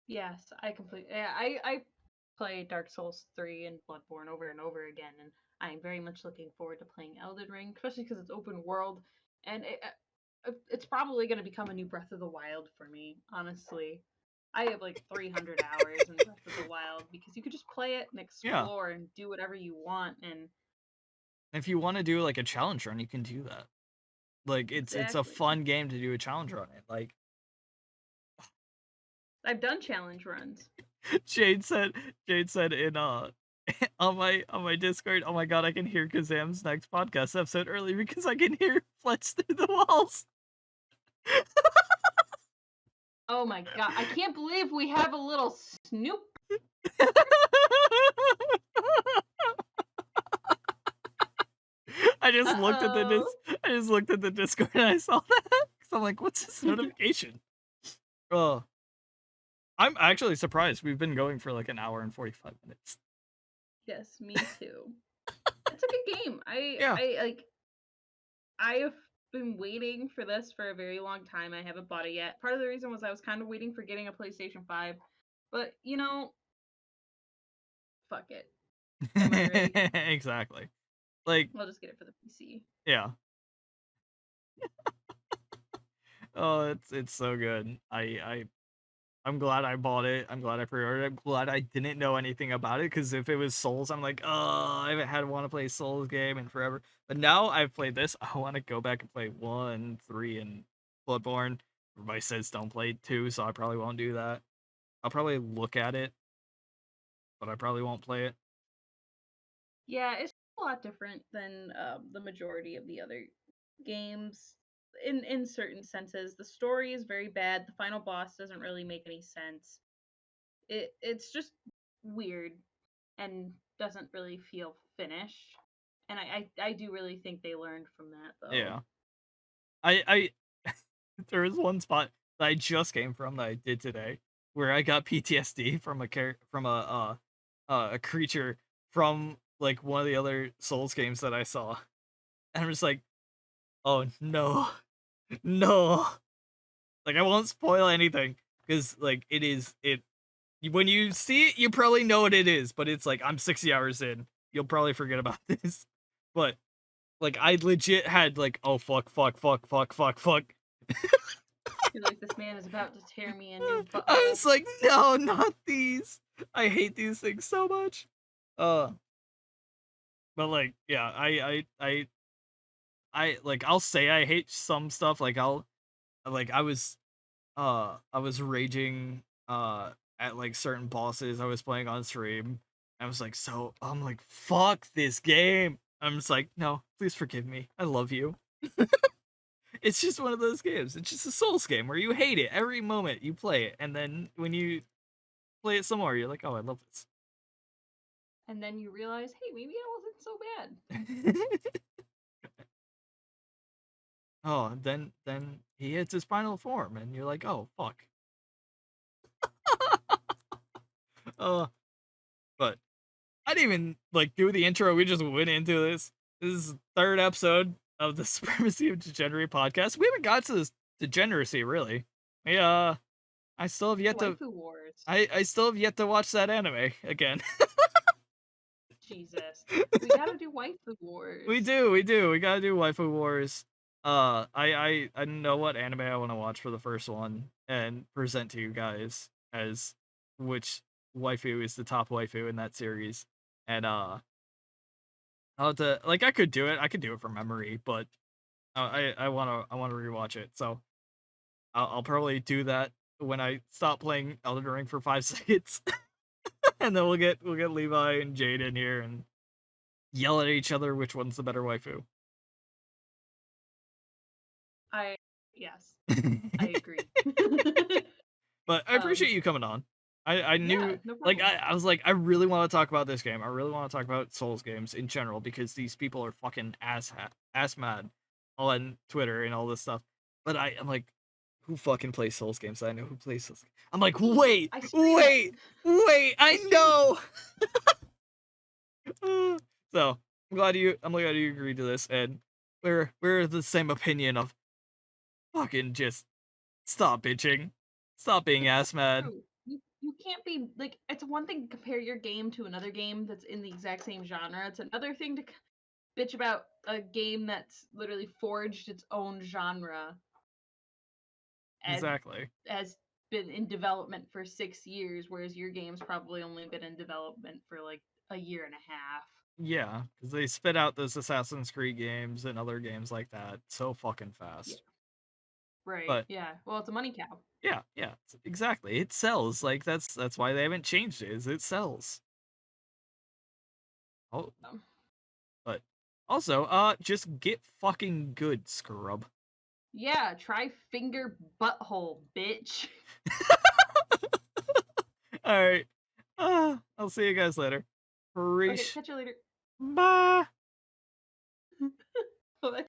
Yes, I completely. Yeah, I play Dark Souls 3 and Bloodborne over and over again, and I'm very much looking forward to playing Elden Ring, especially because it's open world, and it's probably going to become a new Breath of the Wild for me. Honestly, I have like 300 hours in Breath of the Wild because you could just play it and Yeah. explore and do whatever you want, and If you want to do like a challenge run, you can do that. Like it's a exactly. fun game to do a challenge run in. Like I've done challenge runs. Jade said Jade said in on my Discord, oh my god, I can hear Kazam's next podcast episode early because I can hear Fletch through the walls. Oh my god, I can't believe we have a little Snoop. I just looked at the Uh-oh. I just looked at the Discord and I saw that. 'Cause I'm like, what's this notification? Oh, I'm actually surprised. We've been going for like an hour and 45 minutes. Yes, me too. It's a good game. Yeah. I have been waiting for this for a very long time. I haven't bought it yet. Part of the reason was I was kind of waiting for getting a PlayStation 5. But, fuck it. Am I right? Exactly. Like, I'll just get it for the PC. yeah. Oh, it's so good. I'm glad I bought it. I'm glad I pre-ordered it. I'm glad I didn't know anything about it because if it was Souls, I'm like, oh, I haven't had want to play a Souls game in forever. But now I've played this, I want to go back and play 1, 3, and Bloodborne. Everybody says don't play 2, so I probably won't do that. I'll probably look at it, but I probably won't play it. Yeah, it's a lot different than the majority of the other games. In certain senses, the story is very bad. The final boss doesn't really make any sense. It's just weird and doesn't really feel finished. And I do really think they learned from that though. Yeah. I there was one spot that I just came from that I did today where I got PTSD from a creature from like one of the other Souls games that I saw. And I'm just like, "Oh no. No." Like I won't spoil anything cuz like it when you see it you probably know what it is, but it's like I'm 60 hours in. You'll probably forget about this. But like I legit had like, "Oh fuck, fuck, fuck, fuck, fuck, fuck." You're like, this man is about to tear me a new I butthole. was like, no, not these. I hate these things so much. Uh, but like, yeah, I like I'll say I hate some stuff. Like I was raging at like certain bosses I was playing on stream. I was like, so I'm like, fuck this game. I'm just like, no, please forgive me. I love you. It's just one of those games. It's just a Souls game where you hate it every moment you play it, and then when you play it some more, you're like, oh, I love this. And then you realize, hey, maybe it wasn't so bad. Oh, then he hits his final form, and you're like, oh fuck. Oh, but I didn't even like do the intro. We just went into this. This is the third episode of the Supremacy of Degenerate podcast. We haven't got to this degeneracy really. Yeah, I still have yet to. Waifu Wars. I still have yet to watch that anime again. Jesus. We gotta do Waifu We Wars. do, we do. We gotta do Waifu Wars. I know what anime I want to watch for the first one and present to you guys as which waifu is the top waifu in that series. And I'll have to like I could do it. I could do it from memory, but I wanna rewatch it. So I'll probably do that when I stop playing Elden Ring for 5 seconds, and then we'll get Levi and Jade in here and yell at each other which one's the better waifu. I yes, I agree. But I appreciate you coming on. I Yeah, knew no like problem. I was like I really want to talk about this game. I really want to talk about Souls games in general because these people are fucking ass mad on Twitter and all this stuff. But I'm like, who fucking plays Souls games? I know who plays Souls. I'm like, Me. wait, I stream it. wait, wait. I know. So I'm glad you agreed to this, and we're the same opinion of fucking just stop bitching, stop being It's so ass mad. true. You can't be like it's one thing to compare your game to another game that's in the exact same genre. It's another thing to bitch about a game that's literally forged its own genre and Exactly. has been in development for 6 years, whereas your game's probably only been in development for like a year and a half. Yeah, because they spit out those Assassin's Creed games and other games like that so fucking Yeah. fast. Right. But Yeah. Well, it's a money cow. yeah, yeah, exactly. It sells. Like that's why they haven't changed it. Is it sells. Oh, Um, but also, just get fucking good, scrub. Yeah, try finger butthole, bitch. All right. I'll see you guys later. Okay, Preach. catch you later. Bye. Bye.